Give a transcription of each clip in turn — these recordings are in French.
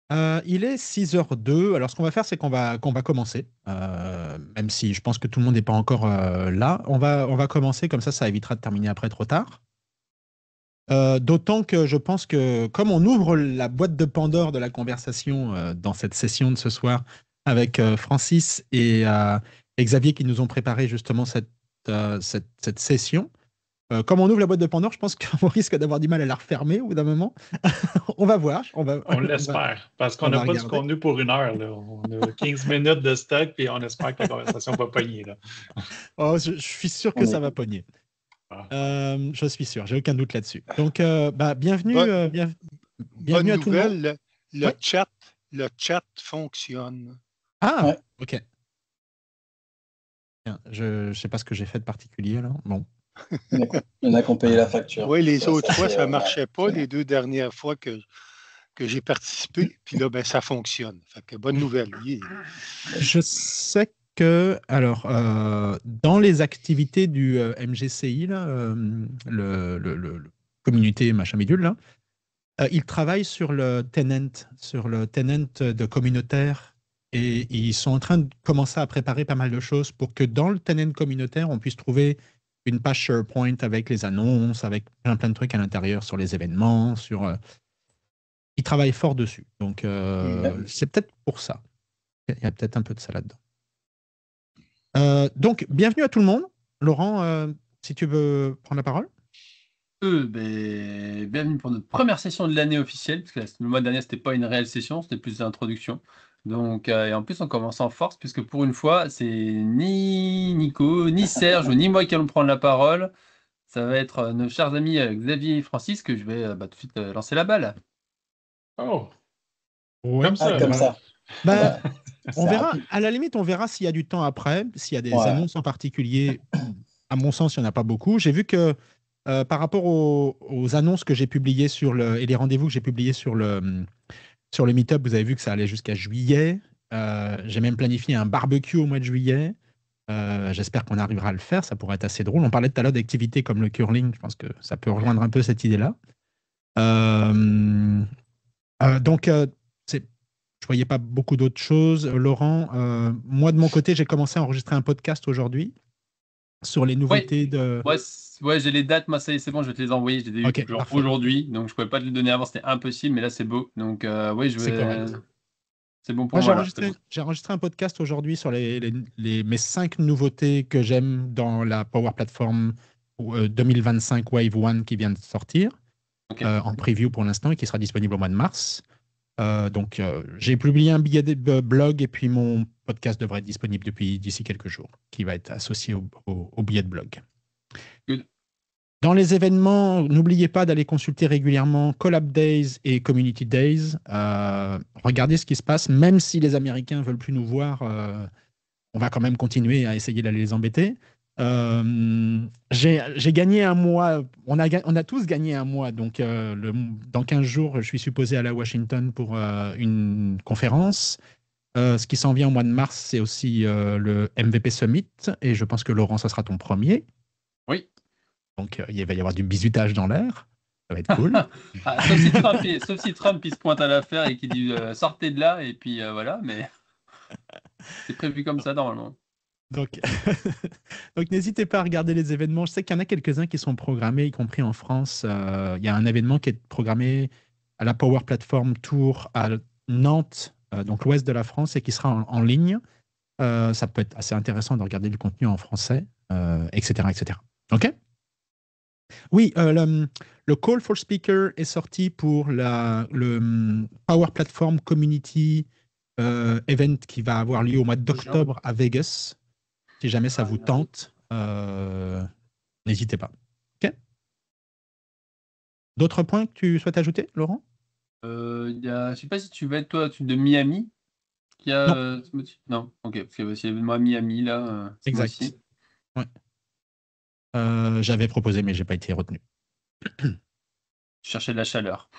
Il est 6h02. Alors, ce qu'on va faire, c'est qu'on va commencer. Même si je pense que tout le monde n'est pas encore là. On va commencer, comme ça évitera de terminer après trop tard. D'autant que je pense que, comme on ouvre la boîte de Pandore de la conversation dans cette session de ce soir, avec Francis et Xavier qui nous ont préparé justement cette session, comme on ouvre la boîte de Pandore, je pense qu'on risque d'avoir du mal à la refermer au bout d'un moment. On va voir, On on va, l'espère, parce qu'on on n'a va pas du regarder. contenu pour 1 heure. Là. On a 15 minutes de stock, puis on espère que la conversation va pogner. Là. Oh, je suis sûr que On ça va écoute. pogner. Ah. Je suis sûr, j'ai aucun doute là-dessus. Donc, bienvenue, Bonne, bienvenue bonne à tout le monde. nouvelle, Oui. le chat fonctionne. Ah, Ouais. ok. Bien, je ne sais pas ce que j'ai fait de particulier là. Bon. Il y en a qui ont payé la facture. Oui, les autres fois, ça ne c'est, marchait pas. c'est Les 2 dernières fois que j'ai participé, puis là, ben, ça fonctionne. Fait que bonne nouvelle. Yeah. Je sais que, alors, dans les activités du MGCI, là, le communauté machin bidule, là, ils travaillent sur le tenant de communautaire. Et ils sont en train de commencer à préparer pas mal de choses pour que dans le tenant communautaire, on puisse trouver une page SharePoint avec les annonces, avec plein de trucs à l'intérieur sur les événements, ils travaillent fort dessus. Donc, c'est peut-être pour ça. Il y a peut-être un peu de ça là-dedans. Donc, bienvenue à tout le monde. Laurent, si tu veux prendre la parole. Bienvenue pour notre première session de l'année officielle, parce que le mois dernier, c'était pas une réelle session, c'était plus d'introduction. Donc, et en plus, on commence en force, puisque pour une fois, c'est ni Nico, ni Serge, ni moi qui allons prendre la parole. Ça va être nos chers amis Xavier et Francis que je vais tout de suite lancer la balle. Oh, Oui. comme ça. comme ça. Bah, C'est on verra. rapide. À la limite, on verra s'il y a du temps après, s'il y a des Ouais. annonces en particulier. À mon sens, il n'y en a pas beaucoup. J'ai vu que par rapport aux annonces que j'ai publiées et les rendez-vous que j'ai publiés sur le Meetup, vous avez vu que ça allait jusqu'à juillet. J'ai même planifié un barbecue au mois de juillet. J'espère qu'on arrivera à le faire. Ça pourrait être assez drôle. On parlait tout à l'heure d'activités comme le curling. Je pense que ça peut rejoindre un peu cette idée-là. Donc, je voyais pas beaucoup d'autres choses. Laurent, moi de mon côté, j'ai commencé à enregistrer un podcast aujourd'hui sur les nouveautés de. Ouais, j'ai les dates, moi, c'est bon, je vais te les envoyer. Je les ai eu Ok, genre parfait. aujourd'hui, donc je pouvais pas te les donner avant, c'était impossible, mais là, c'est beau. Donc, oui, je C'est vais. correct. C'est bon pour Moi, moi, là. j'ai enregistré un podcast aujourd'hui sur mes 5 nouveautés que j'aime dans la Power Platform 2025 Wave 1 qui vient de sortir Ok. en preview pour l'instant et qui sera disponible au mois de mars. Donc, j'ai publié un billet de blog et puis mon podcast devrait être disponible d'ici quelques jours, qui va être associé au billet de blog. Good. Dans les événements, n'oubliez pas d'aller consulter régulièrement Collab Days et Community Days. Regardez ce qui se passe, même si les Américains ne veulent plus nous voir, on va quand même continuer à essayer d'aller les embêter. J'ai gagné un mois, on a tous gagné un mois, donc dans 15 jours, je suis supposé aller à Washington pour une conférence. Ce qui s'en vient au mois de mars, c'est aussi le MVP Summit, et je pense que Laurent, ça sera ton premier. Oui. Donc il va y avoir du bisutage dans l'air, ça va être cool. Sauf si Trump il se pointe à l'affaire et qu'il dit sortez de là, et puis voilà, mais c'est prévu comme ça normalement. Donc, donc n'hésitez pas à regarder les événements. Je sais qu'il y en a quelques-uns qui sont programmés, y compris en France. Il y a un événement qui est programmé à la Power Platform Tour à Nantes, donc l'ouest de la France, et qui sera en ligne. Ça peut être assez intéressant de regarder le contenu en français, etc., etc. OK? Oui, le Call for Speaker est sorti pour le Power Platform Community Event qui va avoir lieu au mois d'octobre à Vegas. Si jamais ça vous tente, n'hésitez pas. OK. D'autres points que tu souhaites ajouter, Laurent? Je sais pas si tu vas être toi de Miami. Qui a, non, ok, parce que c'est moi Miami là. Exact. Ouais. J'avais proposé, mais j'ai pas été retenu. Je cherchais de la chaleur.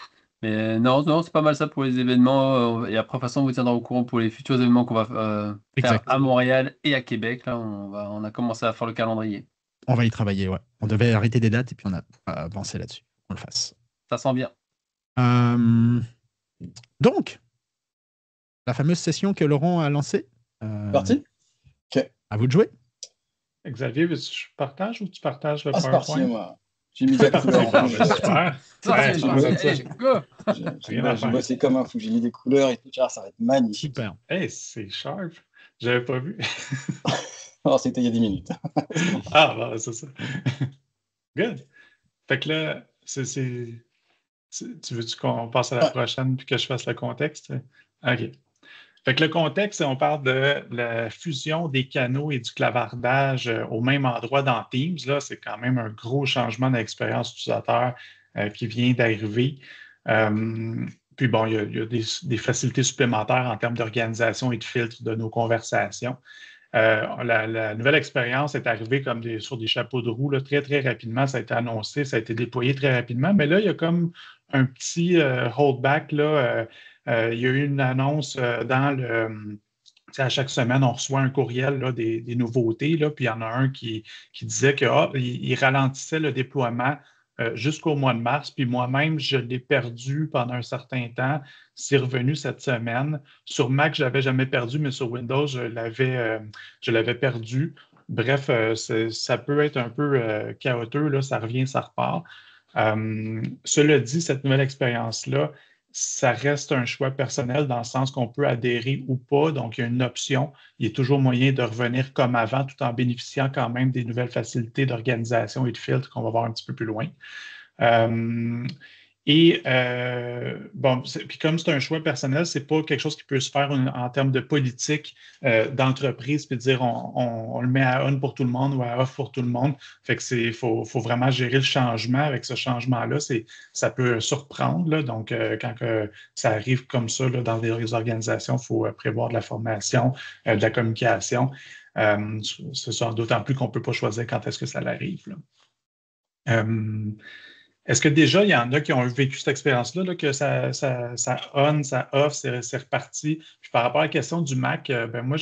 Mais non, c'est pas mal ça pour les événements. Et après, de toute façon, on vous tiendra au courant pour les futurs événements qu'on va faire à Montréal et à Québec. Là, on a commencé à faire le calendrier. On va y travailler, ouais. On devait arrêter des dates et puis on a avancé là-dessus. On le fasse. Ça sent bien. Donc, la fameuse session que Laurent a lancée. Parti? Ok. À vous de jouer. Xavier, je partage ou tu partages le C'est parti, PowerPoint? moi. J'ai mis de la couleur en plus. Super. Allez, go! J'ai bossé comme un fou. J'ai mis des couleurs et tout. Ça va être magnifique. Super. Hey, c'est sharp. J'avais pas vu. Oh, c'était il y a 10 minutes. Ah, bah, c'est ça. Good. Fait que là, tu veux-tu qu'on passe à la prochaine puis que je fasse le contexte? OK. Fait que le contexte, on parle de la fusion des canaux et du clavardage au même endroit dans Teams. Là, c'est quand même un gros changement d'expérience utilisateur qui vient d'arriver. Puis bon, il y a des facilités supplémentaires en termes d'organisation et de filtre de nos conversations. La nouvelle expérience est arrivée comme sur des chapeaux de roue là, très, très rapidement. Ça a été annoncé, ça a été déployé très rapidement. Mais là, il y a comme un petit holdback. Là, il y a eu une annonce dans le. À chaque semaine, on reçoit un courriel là, des nouveautés. Là, puis il y en a un qui disait qu'il ralentissait le déploiement jusqu'au mois de mars. Puis moi-même, je l'ai perdu pendant un certain temps. C'est revenu cette semaine. Sur Mac, je ne l'avais jamais perdu, mais sur Windows, je l'avais perdu. Bref, ça peut être un peu chaotique. Là, ça revient, ça repart. Cela dit, cette nouvelle expérience-là, ça reste un choix personnel dans le sens qu'on peut adhérer ou pas. Donc, il y a une option. Il est toujours moyen de revenir comme avant tout en bénéficiant quand même des nouvelles facilités d'organisation et de filtre qu'on va voir un petit peu plus loin. Bon, puis comme c'est un choix personnel, c'est pas quelque chose qui peut se faire en termes de politique d'entreprise, puis dire on le met à on pour tout le monde ou à off pour tout le monde. Fait que faut vraiment gérer le changement. Avec ce changement-là, ça peut surprendre. Là. Donc, quand ça arrive comme ça là, dans des organisations, il faut prévoir de la formation, de la communication. C'est ça, d'autant plus qu'on ne peut pas choisir quand est-ce que ça arrive. Là. Est-ce que déjà, il y en a qui ont vécu cette expérience-là, là, que ça on, ça off, c'est reparti? Puis par rapport à la question du Mac, ben moi,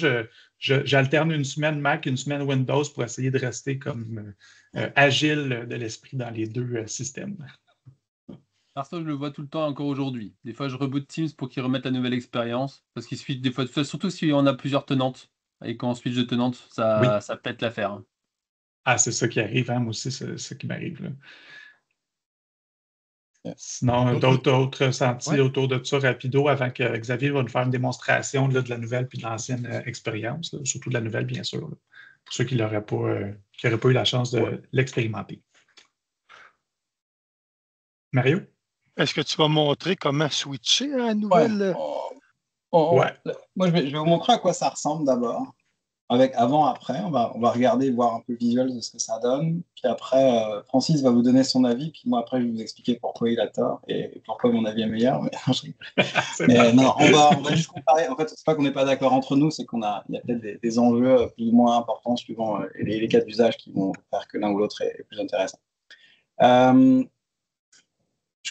j'alterne une semaine Mac, une semaine Windows pour essayer de rester comme agile de l'esprit dans les deux systèmes. Alors ça, je le vois tout le temps encore aujourd'hui. Des fois, je reboot Teams pour qu'ils remettent la nouvelle expérience. Parce qu'il suffit des fois, surtout si on a plusieurs tenantes. Et quand on switch de tenante, ça pète l'affaire. Ah, c'est ça qui arrive, hein? Moi aussi, c'est ça qui m'arrive. Là. Sinon, d'autres ressentis autour de ça rapido avant que Xavier va nous faire une démonstration là, de la nouvelle puis de l'ancienne expérience, là, surtout de la nouvelle, bien sûr, là, pour ceux qui n'auraient pas eu la chance de l'expérimenter. Mario? Est-ce que tu vas montrer comment switcher à la nouvelle? Moi, je vais vous montrer à quoi ça ressemble d'abord. Avec avant-après, on va regarder, voir un peu le visuel de ce que ça donne. Puis après, Francis va vous donner son avis. Puis moi, après, je vais vous expliquer pourquoi il a tort et pourquoi mon avis est meilleur. Mais non, on va juste comparer. En fait, c'est pas qu'on n'est pas d'accord entre nous, c'est qu'il y a peut-être des enjeux plus ou moins importants suivant les cas d'usage qui vont faire que l'un ou l'autre est plus intéressant. Je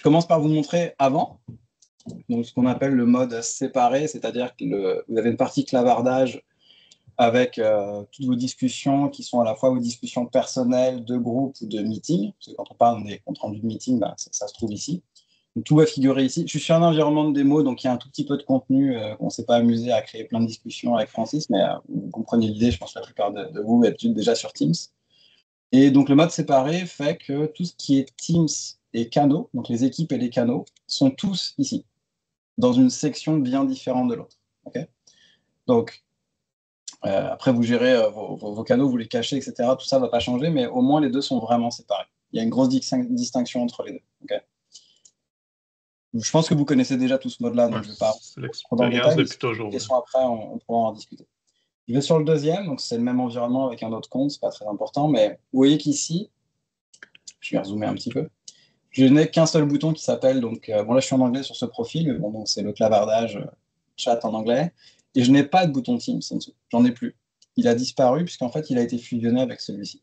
commence par vous montrer avant. Donc, ce qu'on appelle le mode séparé, c'est-à-dire que vous avez une partie clavardage avec toutes vos discussions qui sont à la fois vos discussions personnelles, de groupe ou de meeting. Parce que quand on parle des comptes rendus de meeting, ça se trouve ici. Donc, tout va figurer ici. Je suis sur un environnement de démo, donc il y a un tout petit peu de contenu. On ne s'est pas amusé à créer plein de discussions avec Francis, mais vous comprenez l'idée. Je pense que la plupart de vous êtes déjà sur Teams. Et donc, le mode séparé fait que tout ce qui est Teams et canaux, donc les équipes et les canaux, sont tous ici, dans une section bien différente de l'autre. Okay, donc, après, vous gérez vos canaux, vous les cachez, etc. Tout ça ne va pas changer, mais au moins les deux sont vraiment séparés. Il y a une grosse distinction entre les deux. Okay, je pense que vous connaissez déjà tout ce mode-là, donc je ne vais pas rentrer dans le détail. Depuis toujours. Questions après, on pourra en discuter. Je vais sur le deuxième, donc c'est le même environnement avec un autre compte, c'est pas très important, mais vous voyez qu'ici, je vais zoomer un petit peu, je n'ai qu'un seul bouton qui s'appelle, donc bon là je suis en anglais sur ce profil, mais bon donc c'est le clavardage chat en anglais, et je n'ai pas de bouton Teams en dessous, j'en ai plus. Il a disparu puisqu'en fait il a été fusionné avec celui-ci.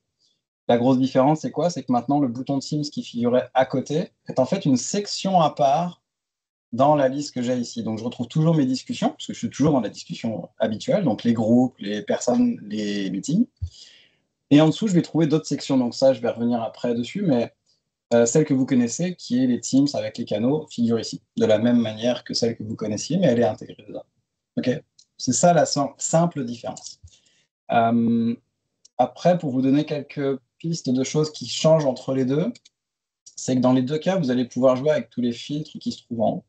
La grosse différence c'est quoi? C'est que maintenant le bouton Teams qui figurait à côté est en fait une section à part dans la liste que j'ai ici. Donc je retrouve toujours mes discussions, parce que je suis toujours dans la discussion habituelle, donc les groupes, les personnes, les meetings. Et en dessous, je vais trouver d'autres sections, donc ça, je vais revenir après dessus, mais celle que vous connaissez, qui est les Teams avec les canaux, figure ici, de la même manière que celle que vous connaissiez, mais elle est intégrée dedans. Okay, c'est ça la simple différence. Après, pour vous donner quelques pistes de choses qui changent entre les deux, c'est que dans les deux cas, vous allez pouvoir jouer avec tous les filtres qui se trouvent en haut.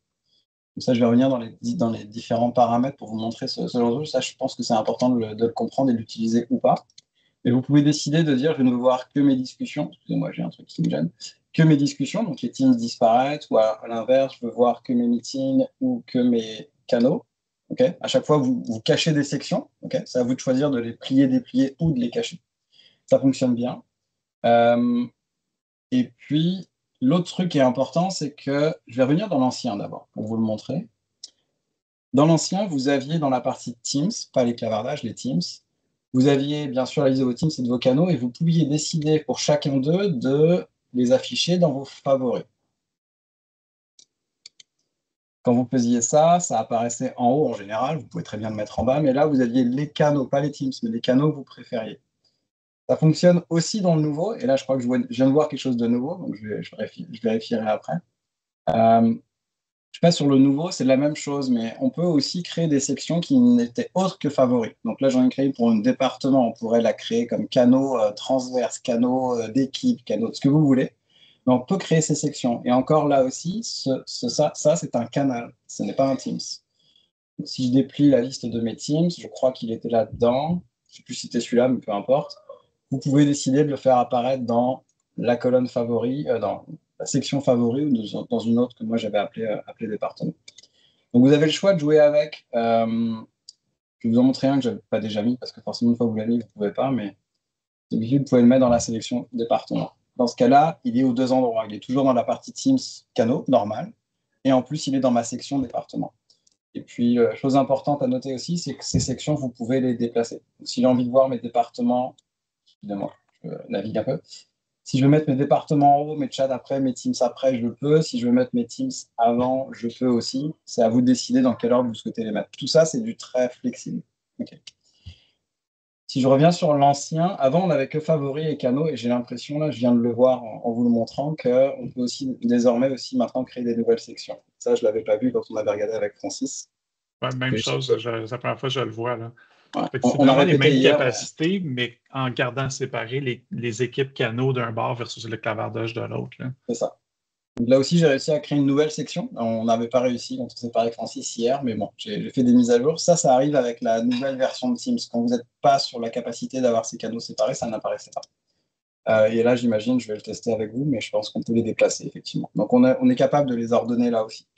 Donc ça, je vais revenir dans les différents paramètres pour vous montrer ce genre de choses. Ça, je pense que c'est important de le comprendre et de l'utiliser ou pas. Et vous pouvez décider de dire, je ne veux voir que mes discussions. Excusez-moi, j'ai un truc qui me gêne. Que mes discussions, donc les Teams disparaissent, ou à l'inverse, je veux voir que mes meetings ou que mes canaux. Okay, à chaque fois, vous cachez des sections. Okay, c'est à vous de choisir de les plier, déplier ou de les cacher. Ça fonctionne bien. Et puis, l'autre truc qui est important, c'est que je vais revenir dans l'ancien d'abord, pour vous le montrer. Dans l'ancien, vous aviez dans la partie Teams, pas les clavardages, les Teams, vous aviez bien sûr la liste de vos Teams et de vos canaux, et vous pouviez décider pour chacun d'eux de les afficher dans vos favoris. Quand vous faisiez ça, ça apparaissait en haut en général, vous pouvez très bien le mettre en bas, mais là, vous aviez les canaux, pas les Teams, mais les canaux que vous préfériez. Ça fonctionne aussi dans le nouveau, et là, je crois que je viens de voir quelque chose de nouveau, donc je vérifierai après. Je passe sur le nouveau, c'est la même chose, mais on peut aussi créer des sections qui n'étaient autres que favoris. Donc là, j'en ai créé pour un département, on pourrait la créer comme canaux transverses, canaux d'équipe, canaux, ce que vous voulez. Mais on peut créer ces sections. Et encore là aussi, ça c'est un canal, ce n'est pas un Teams. Donc, si je déplie la liste de mes Teams, je crois qu'il était là-dedans. Je ne sais plus si c'était celui-là, mais peu importe. Vous pouvez décider de le faire apparaître dans la colonne favori, dans la section favori ou dans une autre que moi j'avais appelée département. Donc vous avez le choix de jouer avec. Je vais vous en montrer un que je n'avais pas déjà mis parce que forcément une fois que vous l'avez mis, vous ne pouvez pas, mais celui-ci, vous pouvez le mettre dans la sélection département. Dans ce cas-là, il est aux deux endroits. Il est toujours dans la partie Teams canaux, normal, et en plus il est dans ma section département. Et puis, chose importante à noter aussi, c'est que ces sections, vous pouvez les déplacer. Donc, si j'ai envie de voir mes départements, évidemment, je navigue un peu. Si je veux mettre mes départements en haut, mes chats après, mes Teams après, je peux. Si je veux mettre mes Teams avant, je peux aussi. C'est à vous de décider dans quel ordre vous souhaitez les mettre. Tout ça, c'est du très flexible. Okay. Si je reviens sur l'ancien, avant, on n'avait que favoris et canaux, et j'ai l'impression, là, je viens de le voir en vous le montrant, qu'on peut aussi, désormais aussi maintenant créer des nouvelles sections. Ça, je ne l'avais pas vu quand on avait regardé avec Francis. Ouais, même chose, c'est la première fois que je le vois, là. Ouais. C'est vraiment les mêmes capacités, mais en gardant séparés les équipes canaux d'un bord versus le clavardage de l'autre. C'est ça. Donc là aussi, j'ai réussi à créer une nouvelle section. On n'avait pas réussi quand on s'est parlé avec Francis hier, mais bon, j'ai fait des mises à jour. Ça arrive avec la nouvelle version de Teams. Quand vous n'êtes pas sur la capacité d'avoir ces canaux séparés, ça n'apparaissait pas. Et là, j'imagine, je vais le tester avec vous, mais je pense qu'on peut les déplacer, effectivement. Donc, on est capable de les ordonner là aussi.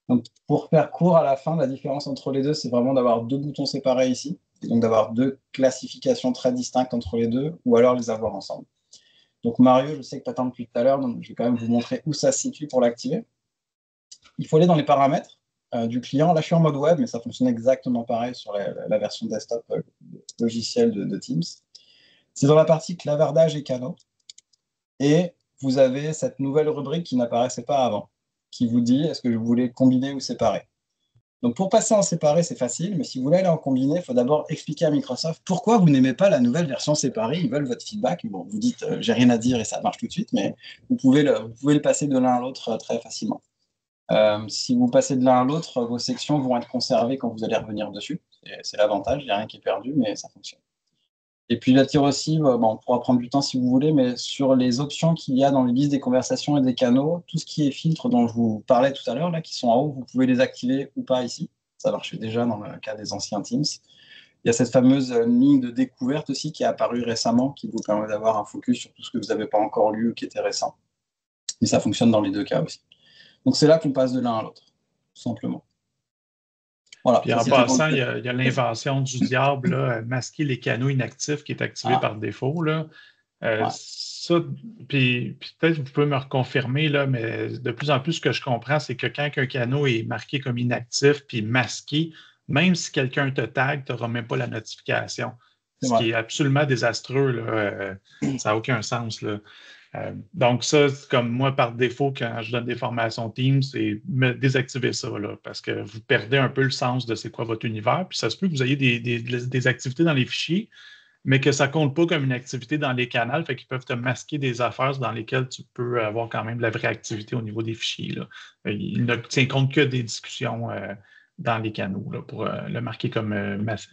Donc, pour faire court, à la fin, la différence entre les deux, c'est vraiment d'avoir deux boutons séparés ici, et donc d'avoir deux classifications très distinctes entre les deux, ou alors les avoir ensemble. Donc Mario, je sais que tu attends depuis tout à l'heure, donc je vais quand même vous montrer où ça se situe pour l'activer. Il faut aller dans les paramètres du client. Là, je suis en mode web, mais ça fonctionne exactement pareil sur la version desktop logiciel de Teams. C'est dans la partie clavardage et canaux. Et vous avez cette nouvelle rubrique qui n'apparaissait pas avant, qui vous dit est-ce que vous voulez combiner ou séparer. Donc, pour passer en séparé, c'est facile, mais si vous voulez aller en combiné, il faut d'abord expliquer à Microsoft pourquoi vous n'aimez pas la nouvelle version séparée. Ils veulent votre feedback. Bon, vous dites, j'ai rien à dire et ça marche tout de suite, mais vous pouvez le passer de l'un à l'autre très facilement. Si vous passez de l'un à l'autre, vos sections vont être conservées quand vous allez revenir dessus. C'est l'avantage, il n'y a rien qui est perdu, mais ça fonctionne. Et puis, la tire aussi, on pourra prendre du temps si vous voulez, mais sur les options qu'il y a dans les listes des conversations et des canaux, tout ce qui est filtre dont je vous parlais tout à l'heure, là, qui sont en haut, vous pouvez les activer ou pas ici. Ça marchait déjà dans le cas des anciens Teams. Il y a cette fameuse ligne de découverte aussi qui est apparue récemment, qui vous permet d'avoir un focus sur tout ce que vous n'avez pas encore lu ou qui était récent. Mais ça fonctionne dans les deux cas aussi. Donc, c'est là qu'on passe de l'un à l'autre, tout simplement. Voilà. Puis en passant, il y a l'invention du diable, là, masquer les canaux inactifs qui est activé par défaut. Là. Ça, puis peut-être vous pouvez me reconfirmer, là, mais de plus en plus, ce que je comprends, c'est que quand un canal est marqué comme inactif puis masqué, même si quelqu'un te tag, tu n'auras même pas la notification. Ce qui est absolument désastreux. Là, ça n'a aucun sens. Là. Donc, ça, comme moi, par défaut, quand je donne des formations Teams, c'est désactiver ça, là, parce que vous perdez un peu le sens de c'est quoi votre univers. Puis ça se peut que vous ayez des activités dans les fichiers, mais que ça ne compte pas comme une activité dans les canaux, fait qu'ils peuvent te masquer des affaires dans lesquelles tu peux avoir quand même de la vraie activité au niveau des fichiers. Là. Il ne tient compte que des discussions dans les canaux là, pour le marquer comme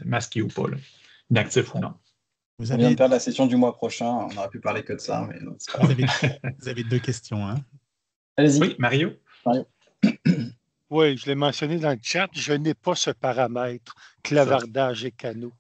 masqué ou pas, là, inactif ou non. On vient de perdre la session du mois prochain. On aurait pu parler que de ça, mais non, c'est pas grave. Vous avez 2 questions. Hein? Allez-y. Oui, Mario? Oui, je l'ai mentionné dans le chat, je n'ai pas ce paramètre clavardage et canot.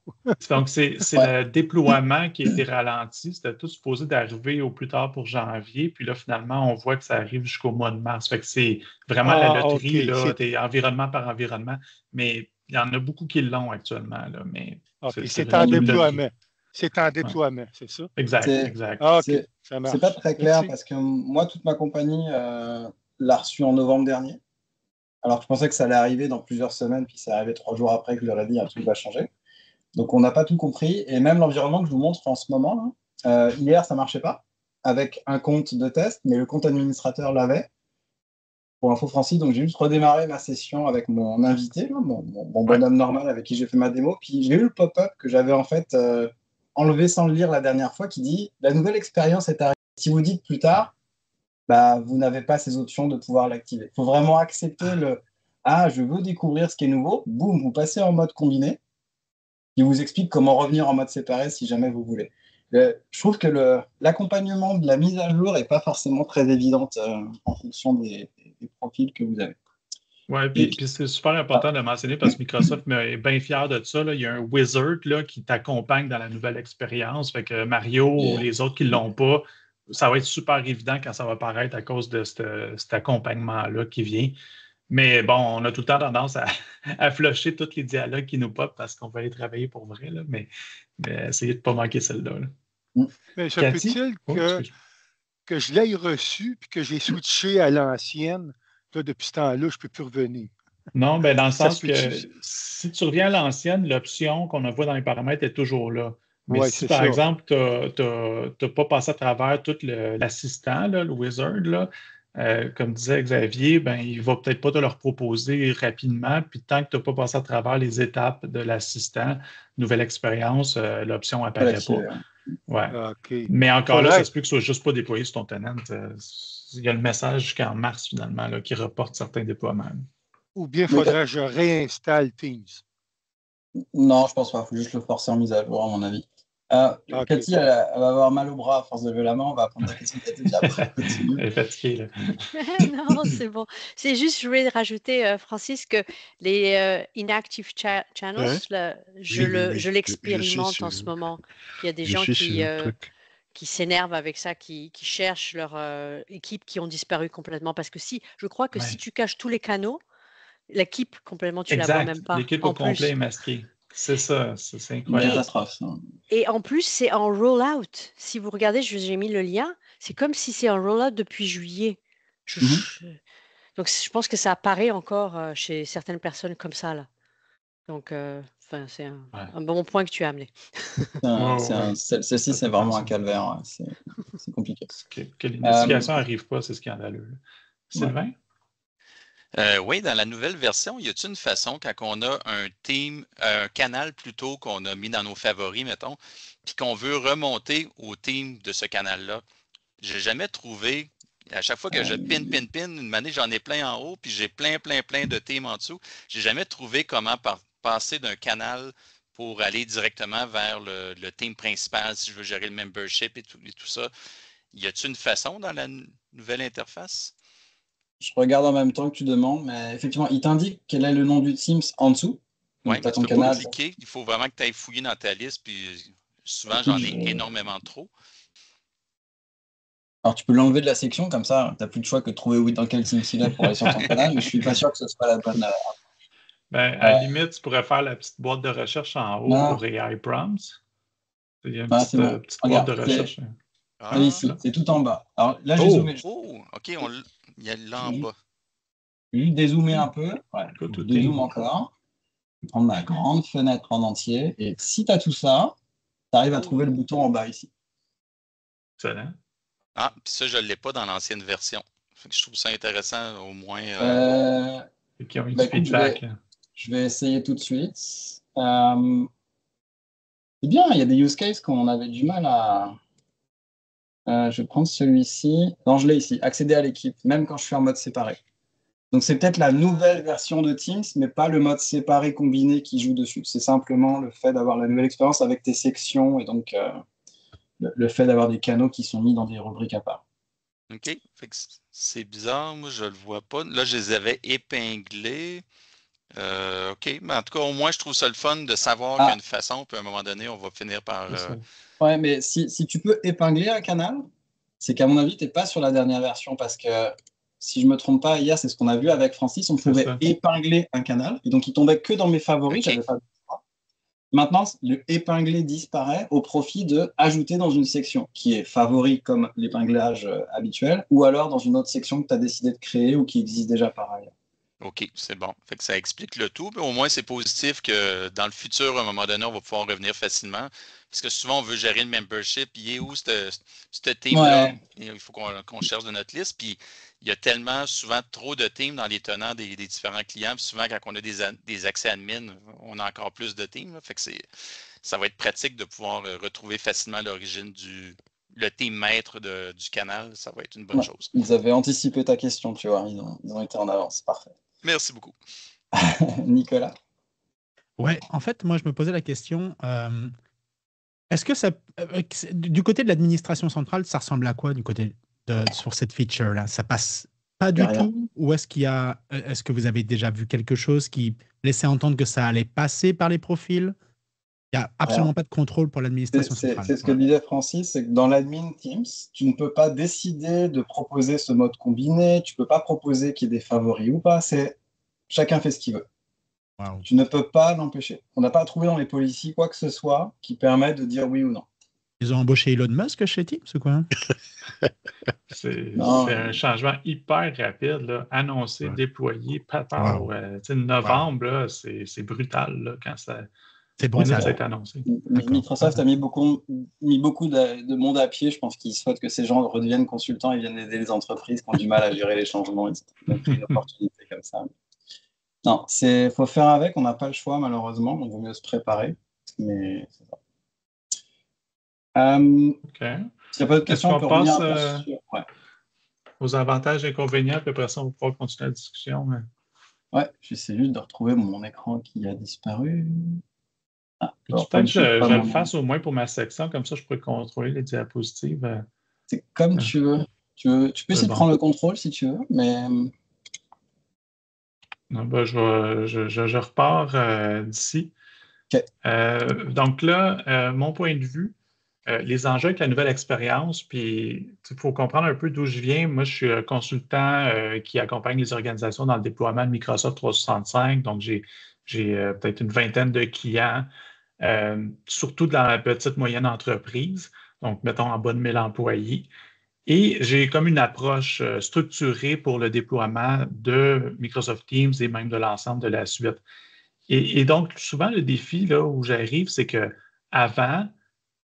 Donc, c'est le déploiement qui a été ralenti. C'était tout supposé d'arriver au plus tard pour janvier. Puis là, finalement, on voit que ça arrive jusqu'au mois de mars. Fait que c'est vraiment la loterie, là, t'es environnement par environnement. Mais il y en a beaucoup qui l'ont actuellement. Là, mais c'est en déploiement. C'est en déploiement, c'est ça? Exact. C'est pas très clair parce que moi, toute ma compagnie l'a reçu en novembre dernier. Alors, je pensais que ça allait arriver dans plusieurs semaines, puis c'est arrivé 3 jours après que je leur ai dit un truc va changer. Donc, on n'a pas tout compris. Et même l'environnement que je vous montre en ce moment, là, hier, ça ne marchait pas avec un compte de test, mais le compte administrateur l'avait. Pour info Francis, donc j'ai juste redémarré ma session avec mon invité, là, mon bonhomme normal avec qui j'ai fait ma démo. Puis j'ai eu le pop-up que j'avais en fait enlevé sans le lire la dernière fois qui dit « La nouvelle expérience est arrivée. Si vous dites plus tard, vous n'avez pas ces options de pouvoir l'activer. » Il faut vraiment accepter le « Ah, je veux découvrir ce qui est nouveau. » Boum, vous passez en mode combiné. Il vous explique comment revenir en mode séparé si jamais vous voulez. Je trouve que l'accompagnement de la mise à jour n'est pas forcément très évidente en fonction des profils que vous avez. Oui, puis c'est super important de mentionner parce que Microsoft est bien fier de ça. Là. Il y a un wizard là, qui t'accompagne dans la nouvelle expérience. Fait que Mario ou les autres qui ne l'ont pas, ça va être super évident quand ça va apparaître à cause de cet accompagnement-là qui vient. Mais bon, on a tout le temps tendance à flusher tous les dialogues qui nous pop parce qu'on va aller travailler pour vrai. Là, mais essayez de ne pas manquer celle-là. Là. Mais se peut-il que je l'ai reçu et que j'ai switché à l'ancienne? Là, depuis ce temps-là, je ne peux plus revenir. Non, ben dans le sens que si tu reviens à l'ancienne, l'option qu'on voit dans les paramètres est toujours là. Mais si, par exemple, tu n'as pas passé à travers tout l'assistant, le wizard, là, comme disait Xavier, ben, il ne va peut-être pas te le proposer rapidement. Puis tant que tu n'as pas passé à travers les étapes de l'assistant, nouvelle expérience, l'option n'apparaît pas. Ouais. Okay. Mais encore là, ça se peut que ce ne soit juste pas déployé sur ton tenant. Il y a le message jusqu'en mars, finalement, là, qui reporte certains déploiements. Ou bien faudrait que je réinstalle Teams? Non, je pense pas. Il faut juste le forcer en mise à jour, à mon avis. Cathy, elle va avoir mal au bras à force de lever la main. On va prendre ta question, Cathy, puis après, continue. Elle est fatiguée, là. Non, c'est bon. C'est juste, je voulais rajouter, Francis, que les inactive channels, je l'expérimente en ce moment. Il y a des gens qui s'énervent avec ça, qui cherchent leur équipe qui ont disparu complètement. Parce que je crois que si tu caches tous les canaux, l'équipe complètement, tu la vois même pas. L'équipe au complet est masquée. C'est ça, c'est incroyable. Et en plus, c'est en roll-out. Si vous regardez, j'ai mis le lien, c'est comme si c'est en roll-out depuis juillet. Donc, je pense que ça apparaît encore chez certaines personnes comme ça, là. Donc, c'est un bon point que tu as amené. Celle-ci, c'est vraiment un calvaire. C'est compliqué. Que l'investigation n'arrive pas, c'est scandaleux. Sylvain? Oui, dans la nouvelle version, y a-t-il une façon, quand on a un canal plutôt qu'on a mis dans nos favoris, mettons, puis qu'on veut remonter au team de ce canal-là? J'ai jamais trouvé, à chaque fois que je pin, une année, j'en ai plein en haut, puis j'ai plein de teams en dessous. J'ai jamais trouvé comment passer d'un canal pour aller directement vers le team principal, si je veux gérer le membership et tout ça. Y a-t-il une façon dans la nouvelle interface? Je regarde en même temps que tu demandes, mais effectivement, il t'indique quel est le nom du Teams en dessous. Oui, mais tu peux pas cliquer. Il faut vraiment que tu ailles fouiller dans ta liste, puis souvent, j'en ai énormément trop. Alors, tu peux l'enlever de la section, comme ça, tu n'as plus de choix que de trouver dans quel Teams il est pour aller sur ton canal, mais je ne suis pas sûr que ce soit la bonne... à la limite, tu pourrais faire la petite boîte de recherche en haut pour AI Prompts. Il y a une petite boîte de recherche. Ici, c'est tout en bas. Alors là, j'ai zoomé. OK, il y a là en bas. J'ai juste dézoomé un peu. Dézoome encore. Prendre ma grande fenêtre en entier. Et si tu as tout ça, tu arrives à trouver le bouton en bas ici. Excellent. Ah, puis ça, je ne l'ai pas dans l'ancienne version. Je trouve ça intéressant, au moins. Et qui ont eu du feedback. Je vais essayer tout de suite. C'est bien, il y a des use cases qu'on avait du mal à... je vais prendre celui-ci. Non, je l'ai ici. Accéder à l'équipe, même quand je suis en mode séparé. Donc, c'est peut-être la nouvelle version de Teams, mais pas le mode séparé combiné qui joue dessus. C'est simplement le fait d'avoir la nouvelle expérience avec tes sections et donc le fait d'avoir des canaux qui sont mis dans des rubriques à part. OK. Fait que c'est bizarre. Moi, je le vois pas. Là, je les avais épinglés. OK. Mais en tout cas, au moins, je trouve ça le fun de savoir qu'il y a une façon, puis à un moment donné, on va finir par... Ouais, mais si tu peux épingler un canal, c'est qu'à mon avis, tu n'es pas sur la dernière version parce que, si je ne me trompe pas, hier, c'est ce qu'on a vu avec Francis, on pouvait épingler un canal et donc il tombait que dans mes favoris. Okay. J'avais pas... Maintenant, le épingler disparaît au profit de ajouter dans une section qui est favori comme l'épinglage habituel ou alors dans une autre section que tu as décidé de créer ou qui existe déjà par ailleurs. OK, c'est bon. Fait que ça explique le tout. Mais au moins, c'est positif que dans le futur, à un moment donné, on va pouvoir revenir facilement. Parce que souvent, on veut gérer le membership. Il est où ce team-là? Ouais. Il faut qu'on cherche de notre liste. Puis, il y a tellement souvent trop de teams dans les tenants des différents clients. Puis souvent, quand on a des accès admin, on a encore plus de teams. Là. Fait que ça va être pratique de pouvoir retrouver facilement l'origine le team maître du canal. Ça va être une bonne chose. Ils avaient anticipé ta question, tu vois. Ils ont été en avance. Parfait. Merci beaucoup. Nicolas? Ouais, en fait, moi, je me posais la question, est-ce que ça, du côté de l'administration centrale, ça ressemble à quoi sur cette feature-là? Ça passe pas du tout? Ou est-ce que vous avez déjà vu quelque chose qui laissait entendre que ça allait passer par les profils? Il n'y a absolument pas de contrôle pour l'administration centrale. C'est ce que disait Francis, c'est que dans l'admin Teams, tu ne peux pas décider de proposer ce mode combiné, tu ne peux pas proposer qu'il y ait des favoris ou pas, chacun fait ce qu'il veut. Wow. Tu ne peux pas l'empêcher. On n'a pas trouvé dans les policies quoi que ce soit qui permet de dire oui ou non. Ils ont embauché Elon Musk chez Teams ou quoi? C'est un changement hyper rapide, là, annoncé, déployé, novembre, là, c'est brutal là, quand ça... C'est bon, ça a été annoncé. Microsoft a mis beaucoup de monde à pied. Je pense qu'ils souhaitent que ces gens redeviennent consultants et viennent aider les entreprises qui ont du mal à gérer les changements. Ils ont pris une opportunité comme ça. Non, faut faire avec. On n'a pas le choix, malheureusement. On vaut mieux se préparer. Mais c'est ça. OK. S'il n'y a pas de questions, on peut passe aux avantages et inconvénients, puis après ça, on va pouvoir continuer la discussion. Mais... Ouais, j'essaie juste de retrouver mon écran qui a disparu. Peut-être que je le fasse au moins pour ma section, comme ça je pourrais contrôler les diapositives. C'est comme tu veux. Tu peux essayer de prendre le contrôle si tu veux, mais... Non, je repars d'ici. Okay. Donc là, mon point de vue, les enjeux avec la nouvelle expérience, puis il faut comprendre un peu d'où je viens. Moi, je suis consultant qui accompagne les organisations dans le déploiement de Microsoft 365, donc j'ai peut-être une vingtaine de clients. Surtout dans la petite moyenne entreprise, donc mettons en bas de 1000 employés. Et j'ai comme une approche structurée pour le déploiement de Microsoft Teams et même de l'ensemble de la suite. Et donc, souvent, le défi là, où j'arrive, c'est qu'avant,